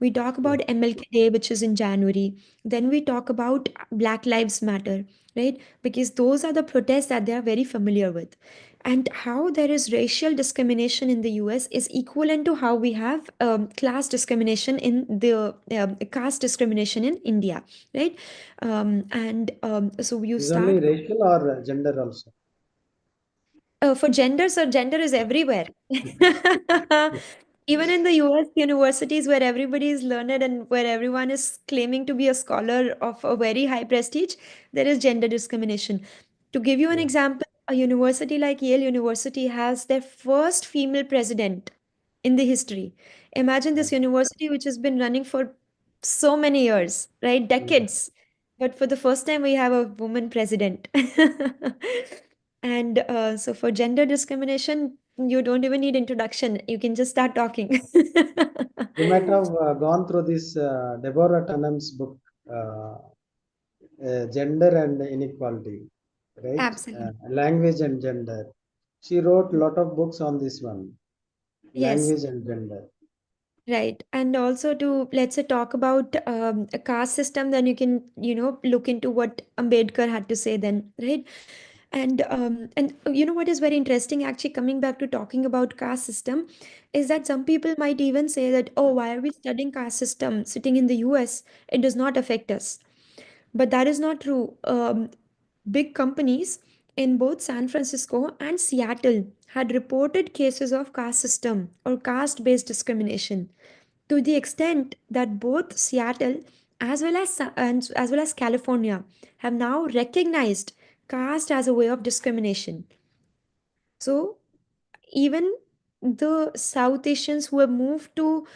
We talk about MLK Day, which is in January. Then we talk about Black Lives Matter, right? Because those are the protests that they are very familiar with. And how there is racial discrimination in the US is equivalent to how we have class discrimination in the caste discrimination in India, right? So you Is only start racial or gender also? for gender, so gender is everywhere. Even in the US universities, where everybody is learned and where everyone is claiming to be a scholar of a very high prestige, there is gender discrimination. To give you an Yeah. example, a university like Yale University has their first female president in the history. Imagine this university, which has been running for so many years, right? Decades. But for the first time, we have a woman president. And so for gender discrimination, you don't even need introduction. You can just start talking. You might have gone through this Deborah Tunham's book, Gender and Inequality, right? Absolutely. Language and Gender. She wrote a lot of books on this one, Yes. language and gender. Right. And also, to, let's say, talk about a caste system, then you can, look into what Ambedkar had to say then, right? And you know what is very interesting, actually, coming back to talking about caste system, is that some people might even say that, oh, why are we studying caste system sitting in the US? It does not affect us. But that is not true. Big companies in both San Francisco and Seattle had reported cases of caste system or caste based discrimination, to the extent that both Seattle as well as California have now recognized caste as a way of discrimination. So even the South Asians who have moved to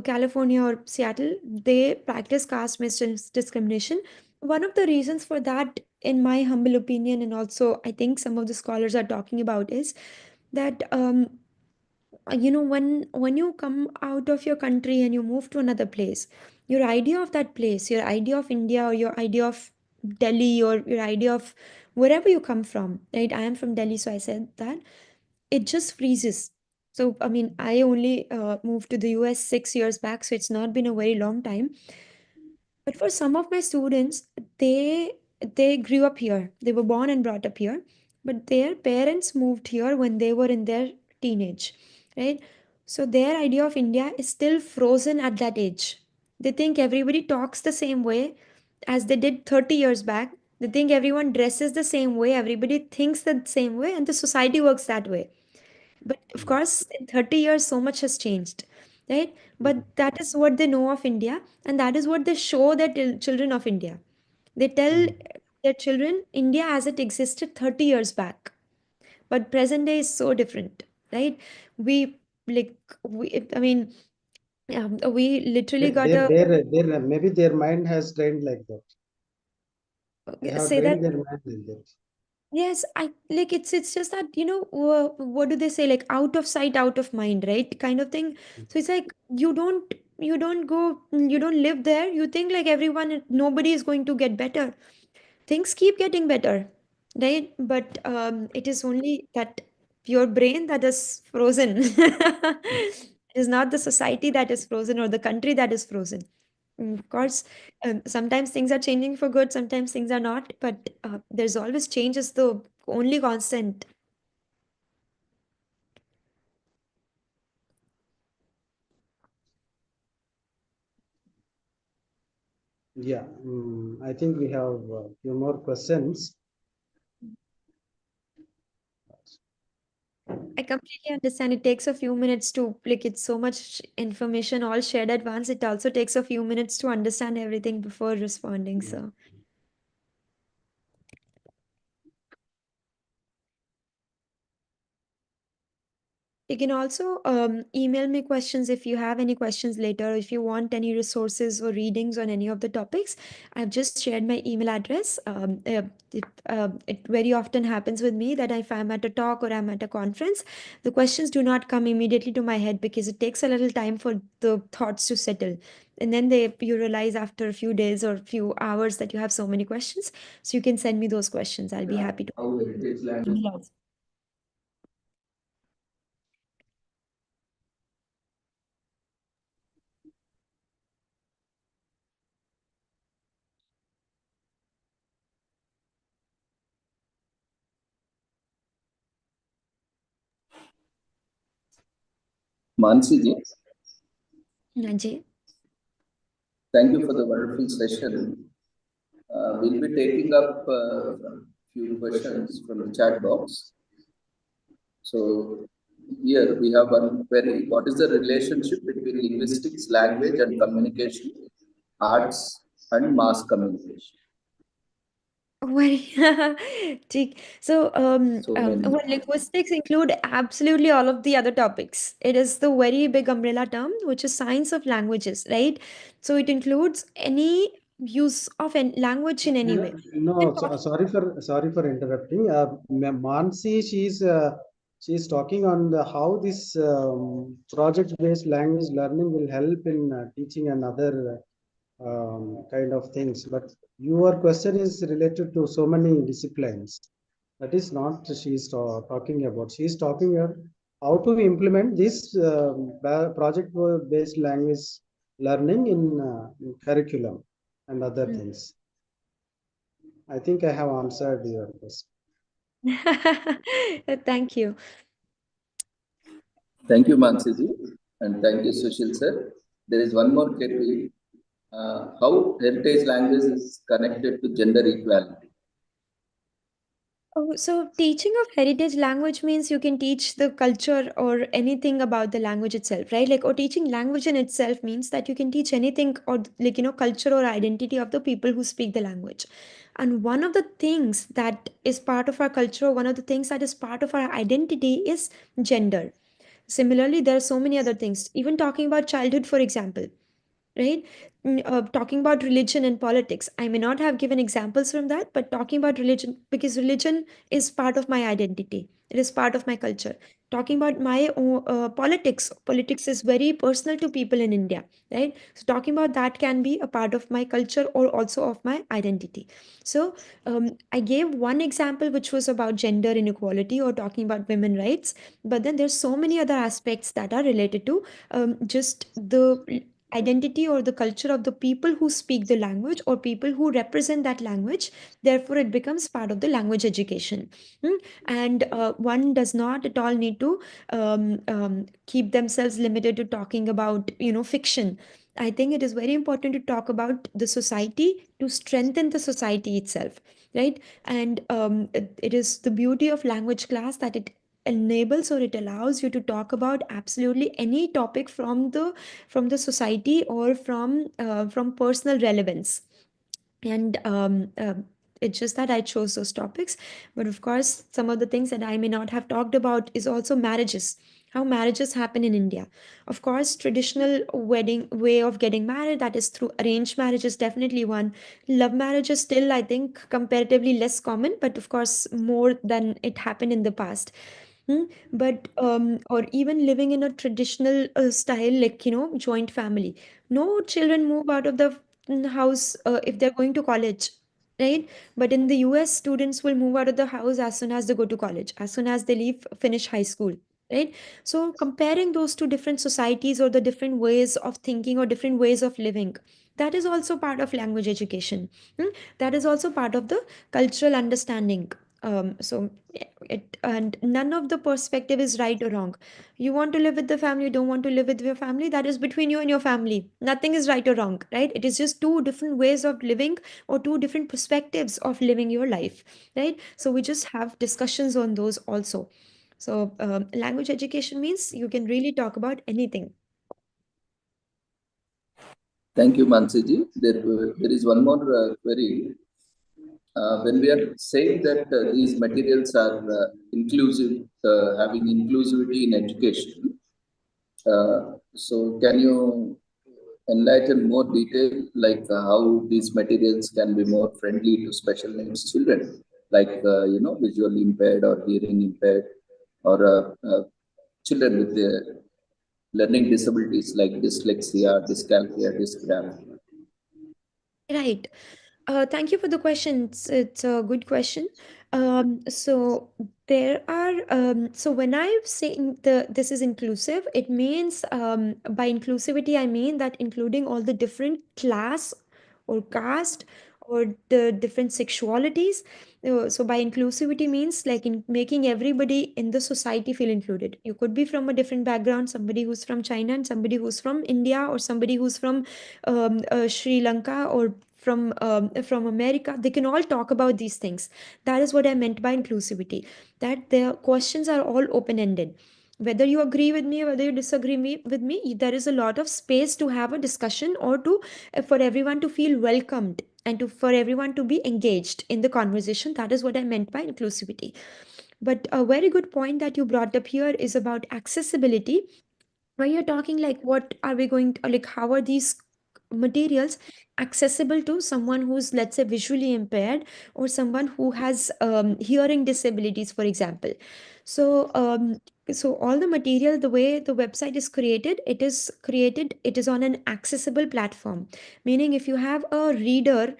California or Seattle, they practice caste-based discrimination. One of the reasons for that, in my humble opinion, and also I think some of the scholars are talking about, is that when you come out of your country and you move to another place, your idea of that place, your idea of India, or your idea of Delhi, or your idea of wherever you come from, right? I am from Delhi, so I said that it just freezes. So, I mean, I only moved to the US 6 years back, so it's not been a very long time. But for some of my students, they grew up here. They were born and brought up here, but their parents moved here when they were in their teenage, right? So their idea of India is still frozen at that age. They think everybody talks the same way as they did 30 years back. They think everyone dresses the same way, everybody thinks the same way, and the society works that way. But of course, in 30 years, so much has changed, right? But that is what they know of India, and that is what they show their children of India. They tell their children India as it existed 30 years back. But present day is so different, right? We like I mean, we literally got a Maybe their mind has trained like that. They have say that. trained their mind like that. Yes, I like it's just that, what do they say, like out of sight, out of mind, right? Kind of thing. So it's like you don't live there. You think like nobody is going to get better. Things keep getting better, right? But it is only that your brain that is frozen. It is not the society that is frozen or the country that is frozen. Of course, sometimes things are changing for good, sometimes things are not, but there's always change is the only constant. Yeah, I think we have a few more questions. I completely understand it takes a few minutes to, like, it's so much information all shared at once. It also takes a few minutes to understand everything before responding. So. You can also email me questions if you have any questions later, if you want any resources or readings on any of the topics. I've just shared my email address. It very often happens with me that if I'm at a talk or I'm at a conference, the questions do not come immediately to my head because it takes a little time for the thoughts to settle. And then you realize after a few days or few hours that you have so many questions. So you can send me those questions. I'll be happy to. How heritage language. Email also. Mansi ji, Ajay. thank you for the wonderful session. We'll be taking up a few questions from the chat box. So here we have one query. What is the relationship between linguistics, language and communication, arts and mass communication? ठीक. So, well, linguistics include absolutely all of the other topics. It is the very big umbrella term, which is science of languages, right? So it includes any use of language in any way. No, sorry for interrupting. Mansi, she's talking on how this project-based language learning will help in teaching another kind of things. But your question is related to so many disciplines. That is not she's talking about. She's talking about how to implement this project-based language learning in curriculum and other things. I think I have answered your question. Thank you. Thank you, Mansi ji, and thank you, Sushil sir. There is one more query. How heritage language is connected to gender equality? Oh, so teaching of heritage language means you can teach the culture or anything about the language itself, right? Like, or teaching language in itself means that you can teach anything or like, culture or identity of the people who speak the language. And one of the things that is part of our culture, one of the things that is part of our identity is gender. Similarly, there are so many other things, even talking about childhood, for example, right? Talking about religion and politics, I may not have given examples from that, but talking about religion, because religion is part of my identity, it is part of my culture. Talking about my politics is very personal to people in India, right? So talking about that can be a part of my culture or also of my identity. So I gave one example which was about gender inequality or talking about women rights, but then there's so many other aspects that are related to just the identity or the culture of the people who speak the language or people who represent that language. Therefore it becomes part of the language education. And one does not at all need to keep themselves limited to talking about fiction. I think it is very important to talk about the society to strengthen the society itself, right? And it is the beauty of language class that it enables or it allows you to talk about absolutely any topic from the society or from personal relevance. And it's just that I chose those topics. But of course, some of the things that I may not have talked about is also marriages, how marriages happen in India. Of course, traditional wedding way of getting married, that is through arranged marriage, is definitely one. Love marriage is still, I think, comparatively less common, but of course more than it happened in the past. But or even living in a traditional style, like joint family. No children move out of the house if they're going to college, right? But in the US, students will move out of the house as soon as they go to college, as soon as they leave, finish high school, right? So comparing those two different societies or the different ways of thinking or different ways of living, that is also part of language education. That is also part of the cultural understanding. So it, and none of the perspective is right or wrong. You want to live with the family, you don't want to live with your family, that is between you and your family. Nothing is right or wrong, right? It is just two different ways of living or two different perspectives of living your life, right? So we just have discussions on those also. So language education means you can really talk about anything. Thank you, Mansiji. There is one more query. When we are saying that these materials are inclusive, having inclusivity in education, so can you enlighten more detail, like how these materials can be more friendly to special needs children, like visually impaired or hearing impaired, or children with learning disabilities like dyslexia, dyscalculia, dysgraphia. Right. Thank you for the question. It's a good question. So there are so when I'm saying this is inclusive, it means by inclusivity I mean that including all the different class or caste or the different sexualities. So by inclusivity means like in making everybody in the society feel included. You could be from a different background, somebody who's from China and somebody who's from India or somebody who's from Sri Lanka or from America. They can all talk about these things. That is what I meant by inclusivity. That the questions are all open ended. Whether you agree with me, whether you disagree with me, there is a lot of space to have a discussion or to for everyone to feel welcomed and to for everyone to be engaged in the conversation. That is what I meant by inclusivity. But a very good point that you brought up here is about accessibility, where you're talking like what are we going to, like how are these materials accessible to someone who's, let's say, visually impaired or someone who has hearing disabilities, for example. So all the material, the way the website is created, it is on an accessible platform, meaning if you have a reader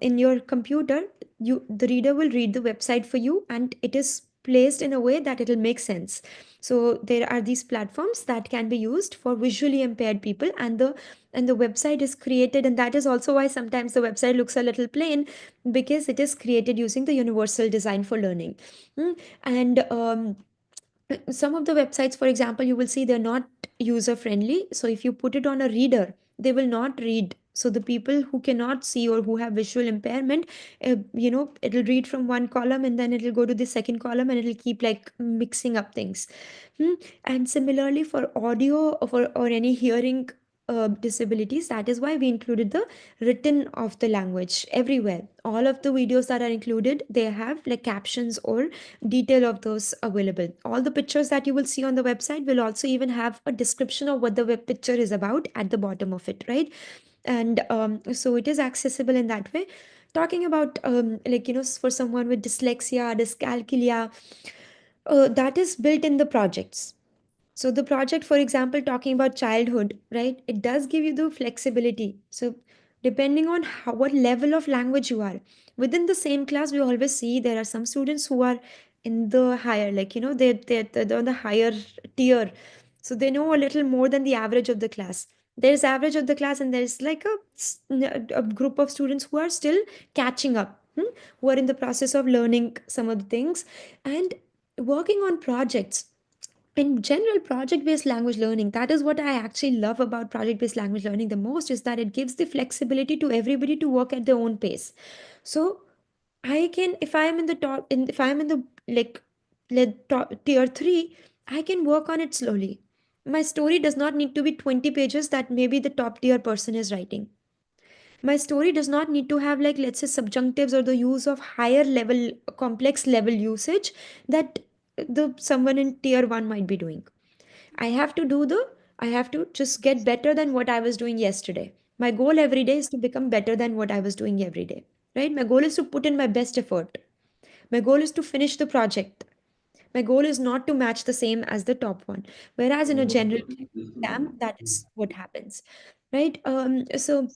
in your computer, the reader will read the website for you and it is placed in a way that it will make sense. So there are these platforms that can be used for visually impaired people, and the website is created, and that is also why sometimes the website looks a little plain, because it is created using the universal design for learning. And some of the websites, for example, you will see they're not user friendly. So if you put it on a reader, they will not read So the people who cannot see or who have visual impairment, it'll read from one column and then it'll go to the second column and it'll keep like mixing up things. And similarly for audio or any hearing disabilities, that is why we included the written of the language everywhere. All of the videos that are included, they have like captions or detail of those available. All the pictures that you will see on the website will also even have a description of what the web picture is about at the bottom of it, right? And so it is accessible in that way. Talking about for someone with dyslexia, dyscalculia, that is built in the projects. So the project, for example, talking about childhood, right? It does give you the flexibility. So depending on what level of language you are, within the same class, we always see there are some students who are in the higher, they're on the higher tier. So they know a little more than the average of the class. There's average of the class, and there's like a group of students who are still catching up, who are in the process of learning some of the things and working on projects. In general, project-based language learning, that is what I actually love about project-based language learning the most, is that it gives the flexibility to everybody to work at their own pace. So I can, if I am in the top, if I am in the tier 3, I can work on it slowly. My story does not need to be 20 pages that maybe the top tier person is writing. My story does not need to have, like, let's say, subjunctives or the use of higher level, complex level usage that the someone in tier 1 might be doing. I have to just get better than what I was doing yesterday. My goal every day is to become better than what I was doing every day, right? My goal is to put in my best effort. My goal is to finish the project. My goal is not to match the same as the top one. Whereas in a general exam, that is what happens, right? So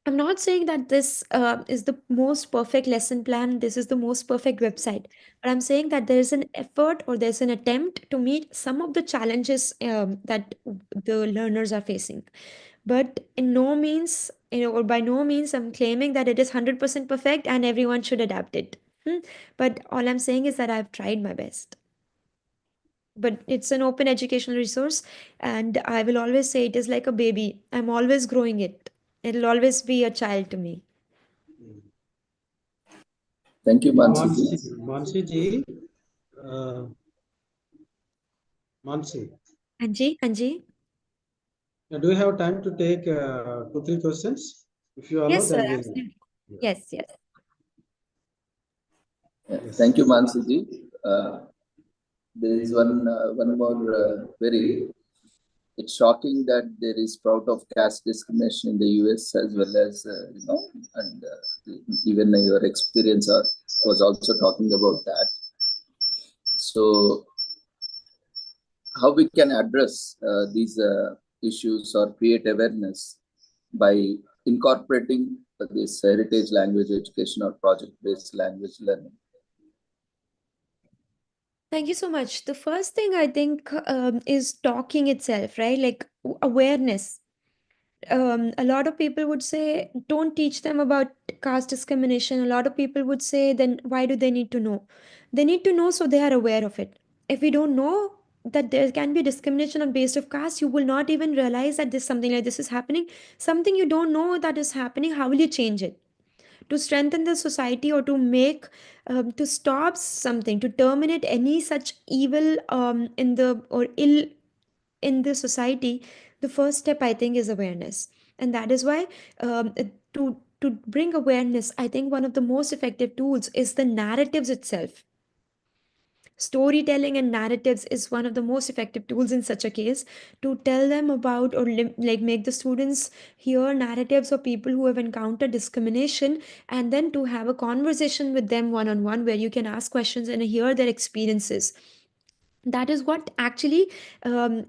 I'm not saying that this is the most perfect lesson plan, this is the most perfect website, but I'm saying that there's an effort or there's an attempt to meet some of the challenges that the learners are facing. But in no means, or by no means, I'm claiming that it is 100% perfect and everyone should adapt it. But all I'm saying is that I've tried my best. But it's an open educational resource, and I will always say it is like a baby. I'm always growing it. It'll always be a child to me. Thank you, Mansi. Mansi ji, Mansi. Anji? Do you have time to take 2-3 questions? If you allow, Yes, sir, then we'll. absolutely. Yes. Thank you, Mansi ji. There is one more query. It's shocking that there is sprout of caste discrimination in the US as well as, and even your experience was also talking about that. So how we can address these issues or create awareness by incorporating this heritage language education or project-based language learning? Thank you so much. The first thing I think is talking itself, right? Like awareness. A lot of people would say, don't teach them about caste discrimination. A lot of people would say, then why do they need to know? They need to know so they are aware of it. If we don't know that there can be discrimination on basis of caste, you will not even realize that this something like this is happening. Something you don't know that is happening, how will you change it? To strengthen the society or to make to stop something, to terminate any such evil in the or ill in the society, the first step I think is awareness. And that is why to bring awareness, I think one of the most effective tools is the narratives itself. Storytelling and narratives is one of the most effective tools in such a case, to tell them about or like make the students hear narratives of people who have encountered discrimination, and then to have a conversation with them one on one where you can ask questions and hear their experiences. That is what actually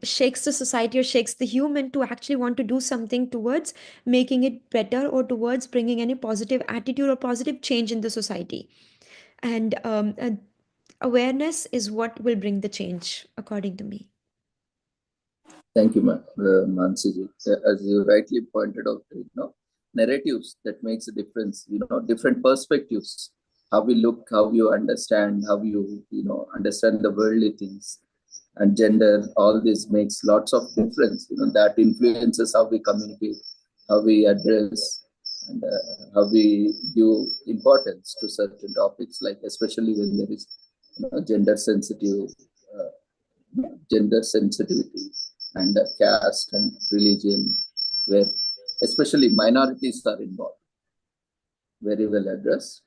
shakes the society or shakes the human to actually want to do something towards making it better or towards bringing any positive attitude or positive change in the society. And awareness is what will bring the change, according to me. Thank you, Mansi. As you rightly pointed out, narratives that makes a difference. Different perspectives, how we look, how you understand, how you understand the worldly things, and gender. All this makes lots of difference. That influences how we communicate, how we address and how we give importance to certain topics, like especially when there is gender sensitivity and caste and religion, where especially minorities are involved. Very well addressed.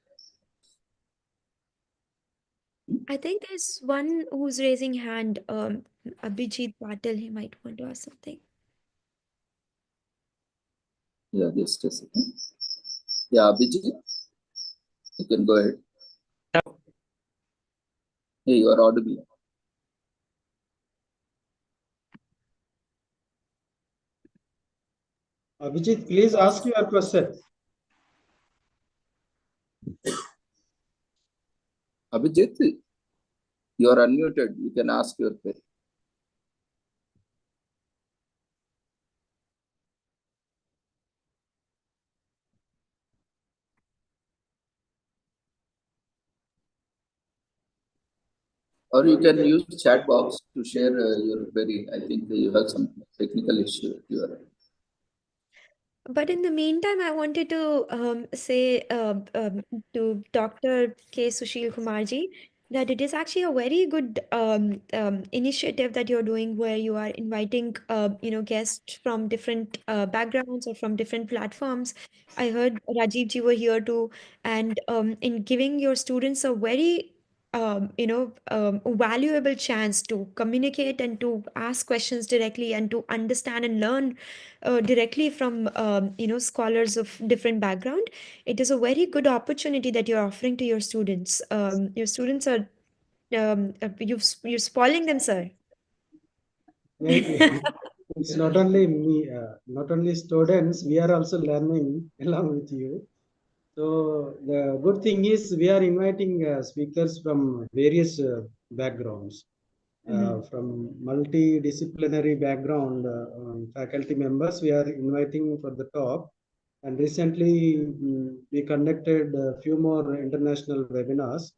I think there's one who's raising hand, Abhijit Patel. He might want to ask something. Yeah, just a second. Yeah, Abhijit, you can go ahead. Hey, you are audible. Abhijit, please ask your question. Abhijit, you are unmuted. You can ask your question. Or you can use chat box to share your query. I think you have some technical issue at your end. But in the meantime, I wanted to say to Dr. K. Sushil Kumarji that it is actually a very good initiative that you're doing, where you are inviting guests from different backgrounds or from different platforms. I heard Rajiv ji were here too, and in giving your students a very valuable chance to communicate and to ask questions directly and to understand and learn directly from scholars of different background. It is a very good opportunity that you're offering to your students. Your students are you're spoiling them, sir. It's not only me, not only students, we are also learning along with you. So the good thing is we are inviting speakers from various backgrounds. From multidisciplinary background faculty members, we are inviting for the talk. And recently, we conducted a few more international webinars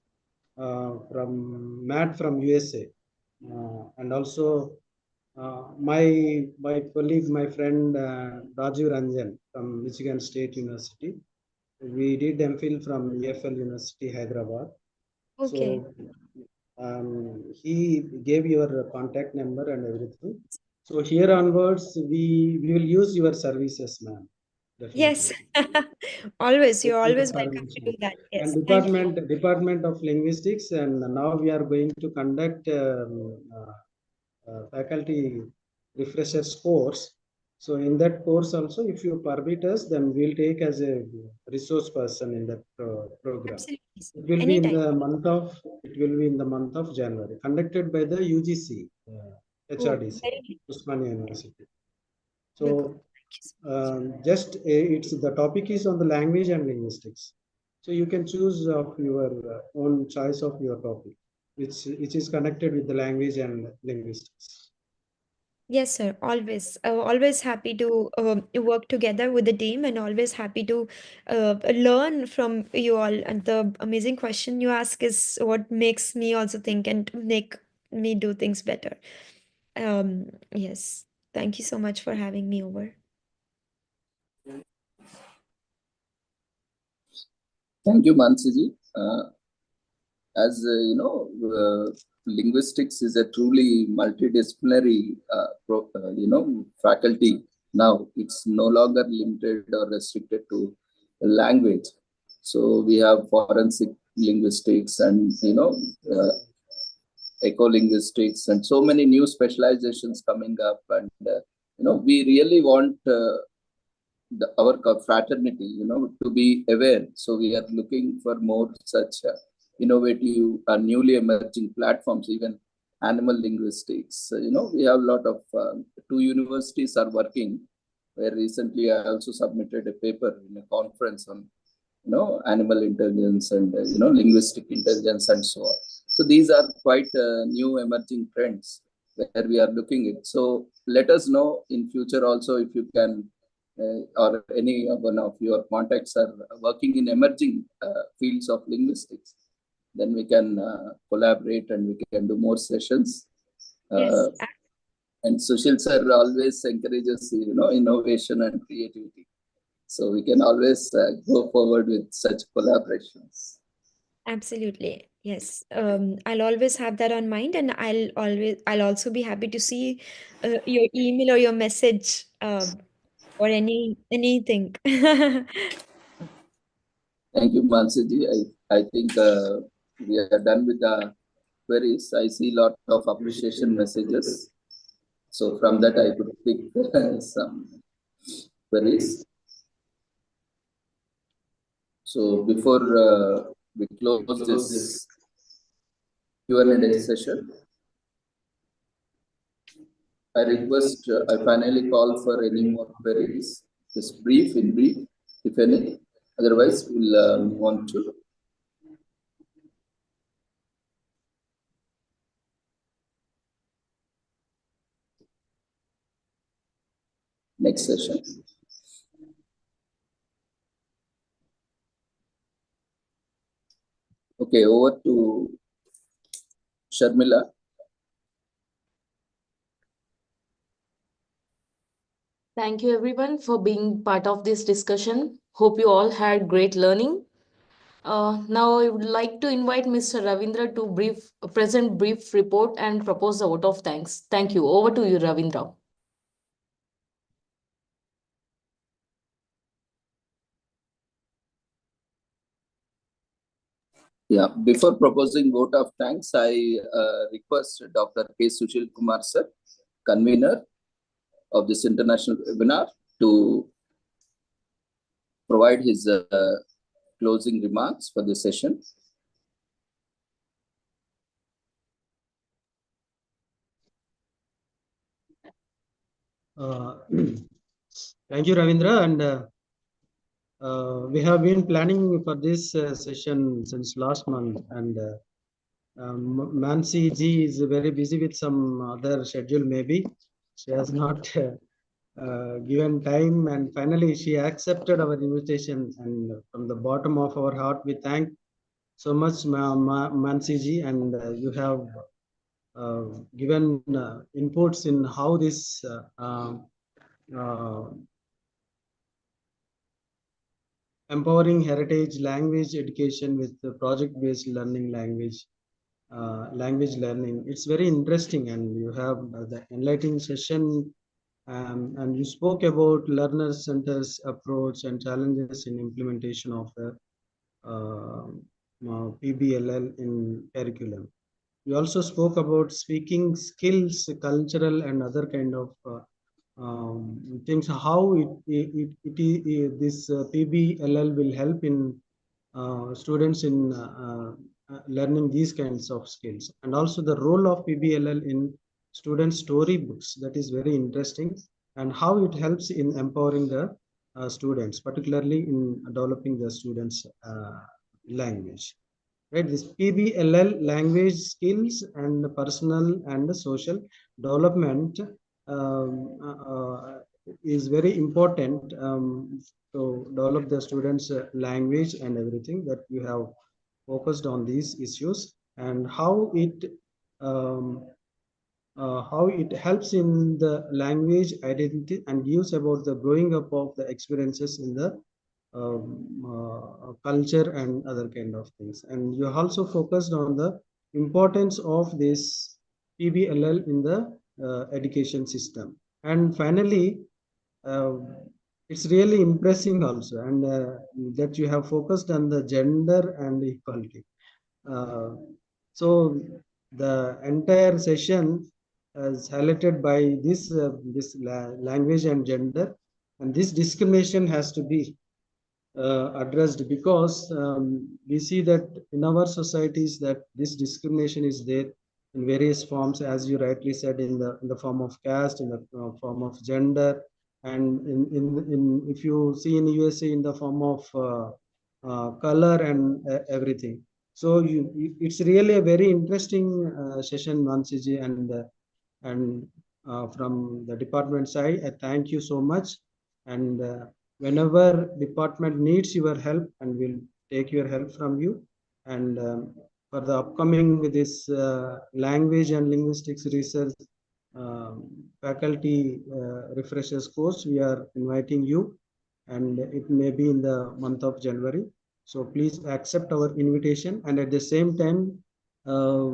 from Matt from USA. And also my colleague, my friend Rajiv Ranjan from Michigan State University. We did MPhil from EFL University, Hyderabad. Okay. So he gave your contact number and everything. So here onwards, we will use your services, ma'am. Yes. Always. You're always welcome to do that. Yes. And Thank you. Department of Linguistics, and now we are going to conduct faculty refreshers course. So in that course also, if you permit us, then we'll take as a resource person in that program. Absolutely. It will be in the month of January, conducted by the UGC, HRDC, Osmania University. So just it's the topic is on the language and linguistics. So you can choose of your own choice of your topic, which is connected with the language and linguistics. Yes, sir. Always. Always happy to work together with the team, and always happy to learn from you all. And the amazing question you ask is what makes me also think and make me do things better. Yes. Thank you so much for having me over. Thank you, Mansi. As linguistics is a truly multidisciplinary faculty. Now it's no longer limited or restricted to language. So we have forensic linguistics and eco-linguistics and so many new specializations coming up, and we really want our fraternity to be aware. So we are looking for more such innovative and newly emerging platforms, even animal linguistics. We have a lot of 2 universities are working, where recently I also submitted a paper in a conference on animal intelligence and linguistic intelligence and so on. So these are quite new emerging trends where we are looking at. So let us know in future also if you can or any one of your contacts are working in emerging fields of linguistics, then we can collaborate and we can do more sessions. Yes. And Sushil sir always encourages innovation and creativity. So we can always go forward with such collaborations. Absolutely. Yes. I'll always have that on mind, and I'll also be happy to see your email or your message or anything. Thank you, Mansi ji. I think we are done with the queries. I see a lot of appreciation messages. So from that, I could pick some queries. So before we close this Q&A session, I request, I finally call for any more queries. Just brief, if any. Otherwise, we'll move on to next session. Okay, over to Sharmila. Thank you everyone for being part of this discussion. Hope you all had great learning. Now I would like to invite Mr. Ravindra to present brief report and propose a vote of thanks. Thank you. Over to you, Ravindra. Yeah, before proposing vote of thanks, I request Dr. K. Sushil Kumar sir, convener of this international webinar, to provide his closing remarks for this session. Thank you, Ravindra. And we have been planning for this session since last month. And Mansi ji is very busy with some other schedule, maybe. She has not given time, and finally she accepted our invitation. And from the bottom of our heart, we thank so much, Mansi ji, and you have given inputs in how this empowering heritage language education with the project-based learning language learning. It's very interesting, and you have the enlightening session, and you spoke about learner centers approach and challenges in implementation of the Pbll in curriculum. You also spoke about speaking skills, cultural and other kind of things. How this Pbll will help in students in learning these kinds of skills, and also the role of Pbll in student storybooks. That is very interesting, and how it helps in empowering the students, particularly in developing the students' language. Right, this Pbll language skills and personal and social development is very important to develop the students' language and everything, that you have focused on these issues, and how it helps in the language identity and gives about the growing up of the experiences in the culture and other kind of things. And you also focused on the importance of this Pbll in the education system. And finally, it's really impressive also, and that you have focused on the gender and equality. So the entire session is highlighted by this language and gender, and this discrimination has to be addressed, because we see that in our societies that this discrimination is there in various forms, as you rightly said, in the form of caste, in the form of gender, and in if you see in USA, in the form of color and everything. So it's really a very interesting session, Mansiji, and from the department side, I thank you so much. And whenever department needs your help, and we'll take your help from you. And for the upcoming this language and linguistics research faculty refreshers course, we are inviting you. and it may be in the month of January. So please accept our invitation, and at the same time,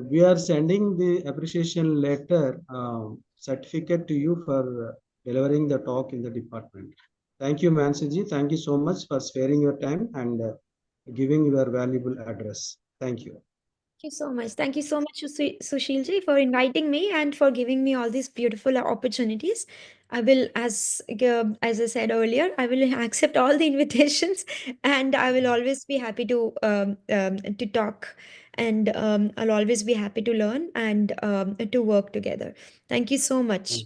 we are sending the appreciation letter certificate to you for delivering the talk in the department. Thank you, Mansi. Thank you so much for sparing your time and giving your valuable address. Thank you. Thank you so much. Thank you so much, Sushilji, for inviting me and for giving me all these beautiful opportunities. I will, as I said earlier, I will accept all the invitations, and I will always be happy to talk, and I'll always be happy to learn and to work together. Thank you so much.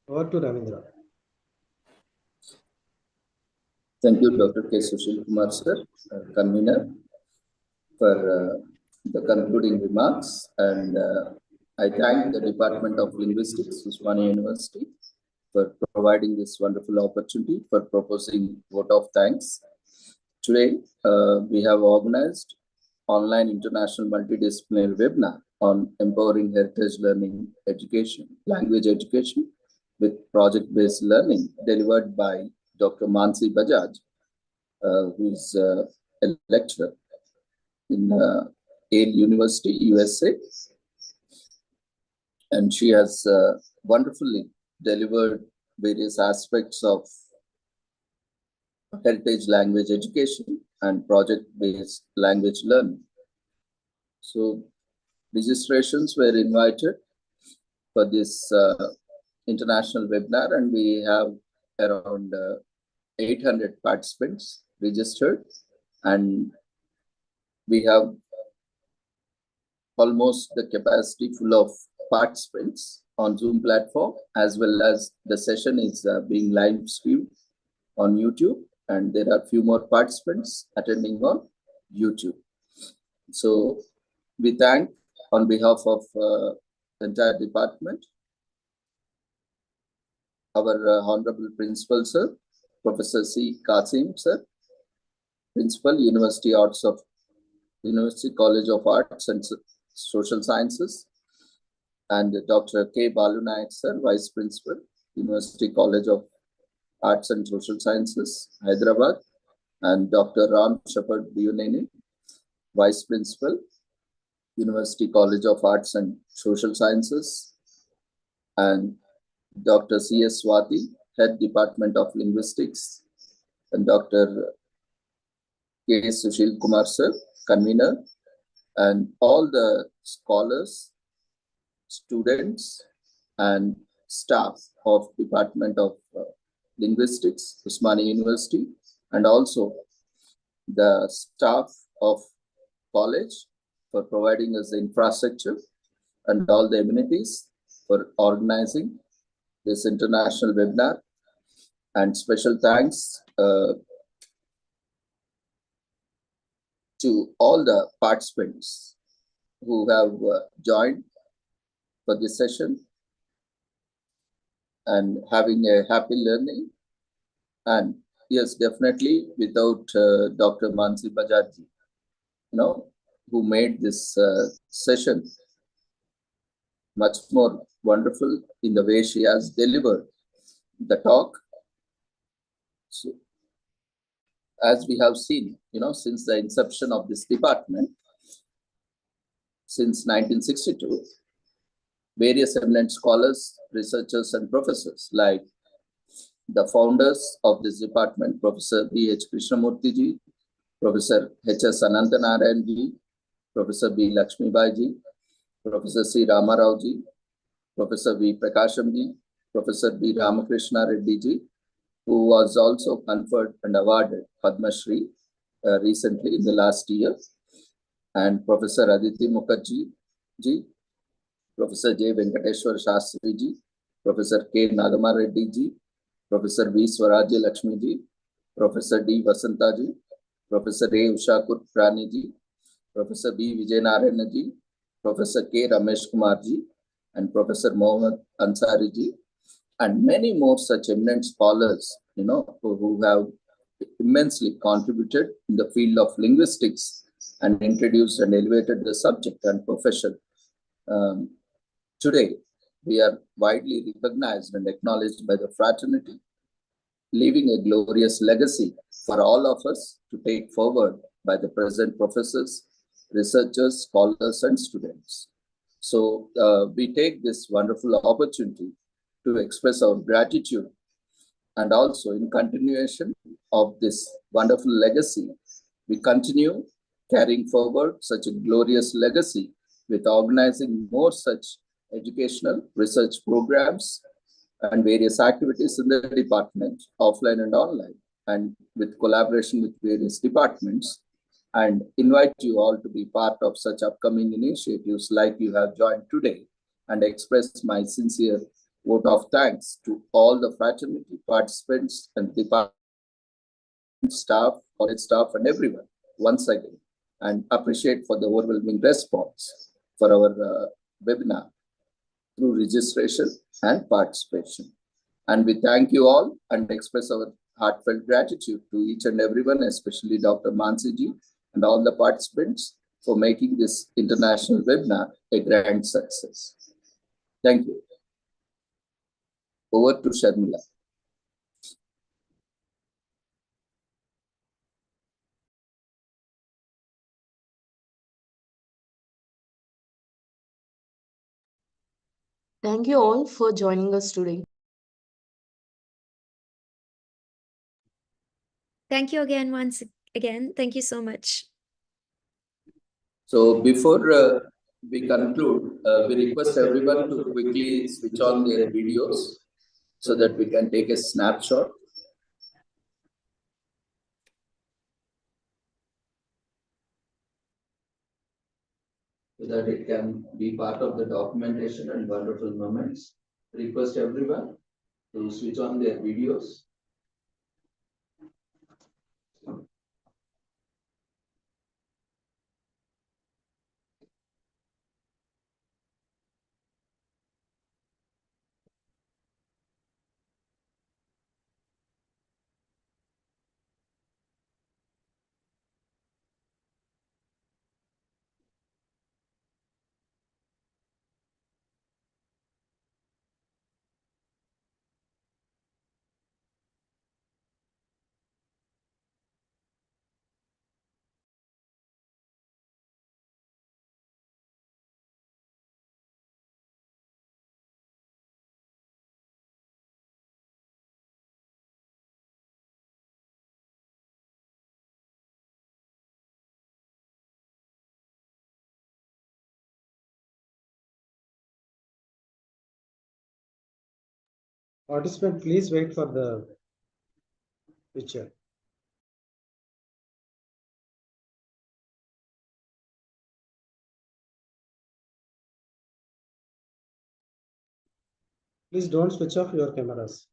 Over to Ravindra. Thank you, Dr. K. Sushil Kumar, sir, convener, for the concluding remarks. And I thank the Department of Linguistics, Osmania University, for providing this wonderful opportunity for proposing vote of thanks. Today, we have organized online international multidisciplinary webinar on empowering heritage learning education, language education with project-based learning delivered by Dr. Mansi Bajaj, who is a lecturer in Yale University, USA. And she has wonderfully delivered various aspects of heritage language education and project-based language learning. So registrations were invited for this international webinar, and we have around 800 participants registered, and we have almost the capacity full of participants on Zoom platform, as well as the session is being live streamed on YouTube, and there are few more participants attending on YouTube. So we thank on behalf of the entire department our Honorable Principal, sir, Professor C. Qasim, sir, Principal, University College of Arts and Social Sciences, and Dr. K. Balu Nayak, sir, Vice Principal, University College of Arts and Social Sciences, Hyderabad, and Dr. Ram Shepherd Buyuneni, Vice Principal, University College of Arts and Social Sciences, and Dr. C.S. Swati, Head Department of Linguistics, and Dr. K. Sushil Kumar, sir, Convener, and all the scholars, students, and staff of Department of Linguistics, Osmania University, and also the staff of college for providing us the infrastructure and all the amenities for organizing this international webinar. And special thanks to all the participants who have joined for this session and having a happy learning. And yes, definitely without Dr. Mansi Bajaj, who made this session much more wonderful in the way she has delivered the talk. So, as we have seen, since the inception of this department, since 1962, various eminent scholars, researchers, and professors, like the founders of this department, Professor B.H. Krishnamurthy ji, Professor H.S. Anantanarayan ji, Professor B. Lakshmibai ji, Professor C. Ramarao ji, Professor V. Prakasham ji, Professor B. Ramakrishna Reddy ji, who was also conferred and awarded Padma Shri recently in the last year, and Professor Aditi Mukherjee ji, Professor J. Venkateshwar Shastri ji, Professor K. Nagamar Reddy ji, Professor V. Swarajya Lakshmi ji, Professor D. Vasanta ji, Professor A. Ushakur Prani ji, Professor B. Vijayanarayana ji, Professor K. Ramesh Kumar ji, and Professor Mohammad Ansari ji, and many more such eminent scholars, who have immensely contributed in the field of linguistics and introduced and elevated the subject and profession. Today, we are widely recognized and acknowledged by the fraternity leaving a glorious legacy for all of us to take forward by the present professors, researchers, scholars, and students. So we take this wonderful opportunity to express our gratitude, and also in continuation of this wonderful legacy, we continue carrying forward such a glorious legacy with organizing more such educational research programs and various activities in the department, offline and online, and with collaboration with various departments, and invite you all to be part of such upcoming initiatives like you have joined today, and express my sincere vote of thanks to all the fraternity participants and department staff, college staff, and everyone once again, and appreciate for the overwhelming response for our webinar through registration and participation. And we thank you all and express our heartfelt gratitude to each and everyone, especially Dr. Mansi ji and all the participants for making this international webinar a grand success. Thank you. Over to Sharmila. Thank you all for joining us today. Thank you again, once again. Thank you so much. So before we conclude, we request everyone to quickly switch on their videos so that we can take a snapshot. So that it can be part of the documentation and wonderful moments. Request everyone to switch on their videos. Participant, please wait for the picture. Please don't switch off your cameras.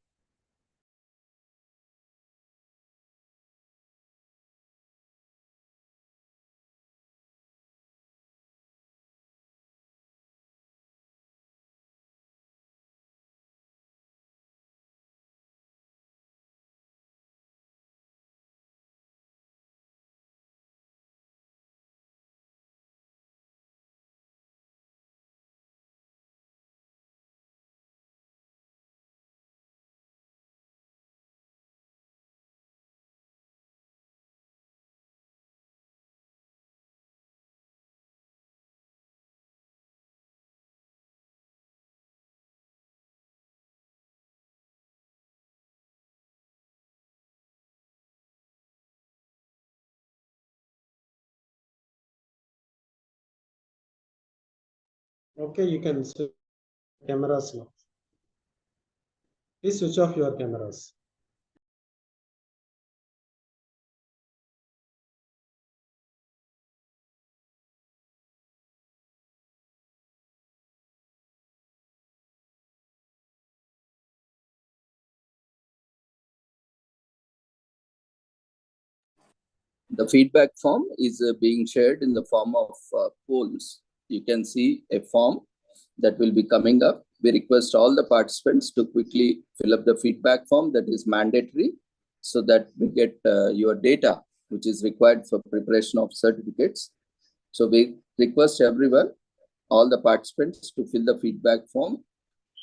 Okay, you can switch cameras now. Please switch off your cameras. The feedback form is being shared in the form of polls. You can see a form that will be coming up. We request all the participants to quickly fill up the feedback form that is mandatory so that we get your data, which is required for preparation of certificates. So we request everyone, all the participants, to fill the feedback form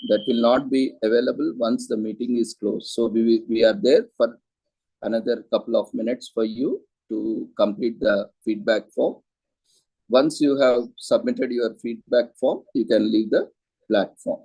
that will not be available once the meeting is closed. So we are there for another couple of minutes for you to complete the feedback form. Once you have submitted your feedback form, you can leave the platform.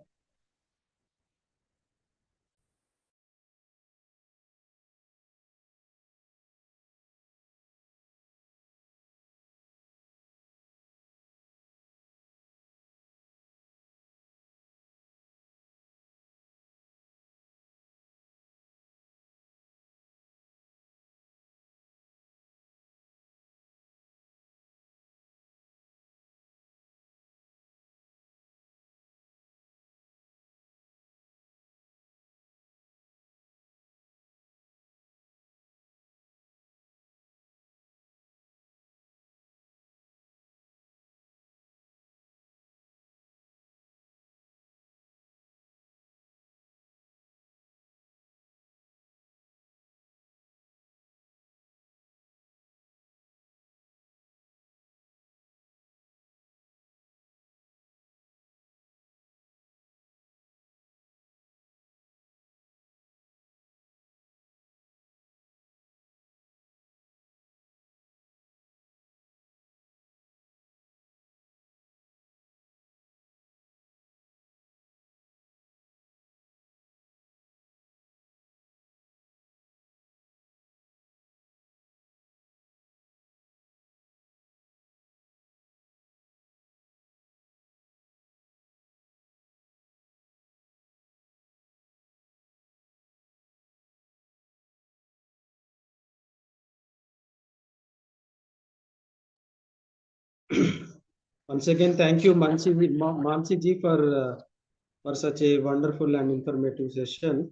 Once again, thank you, Mansi ji, for such a wonderful and informative session.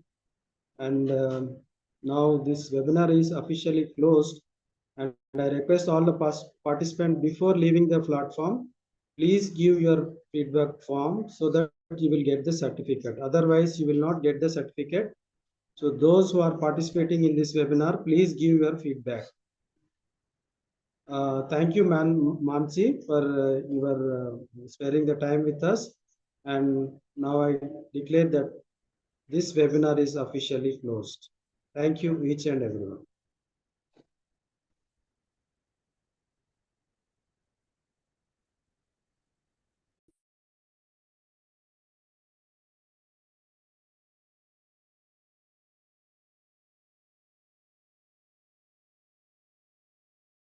And now this webinar is officially closed. And I request all the participants, before leaving the platform, please give your feedback form so that you will get the certificate. Otherwise, you will not get the certificate. So those who are participating in this webinar, please give your feedback. Thank you, Mansi, for your sparing the time with us. And now I declare that this webinar is officially closed. Thank you, each and everyone.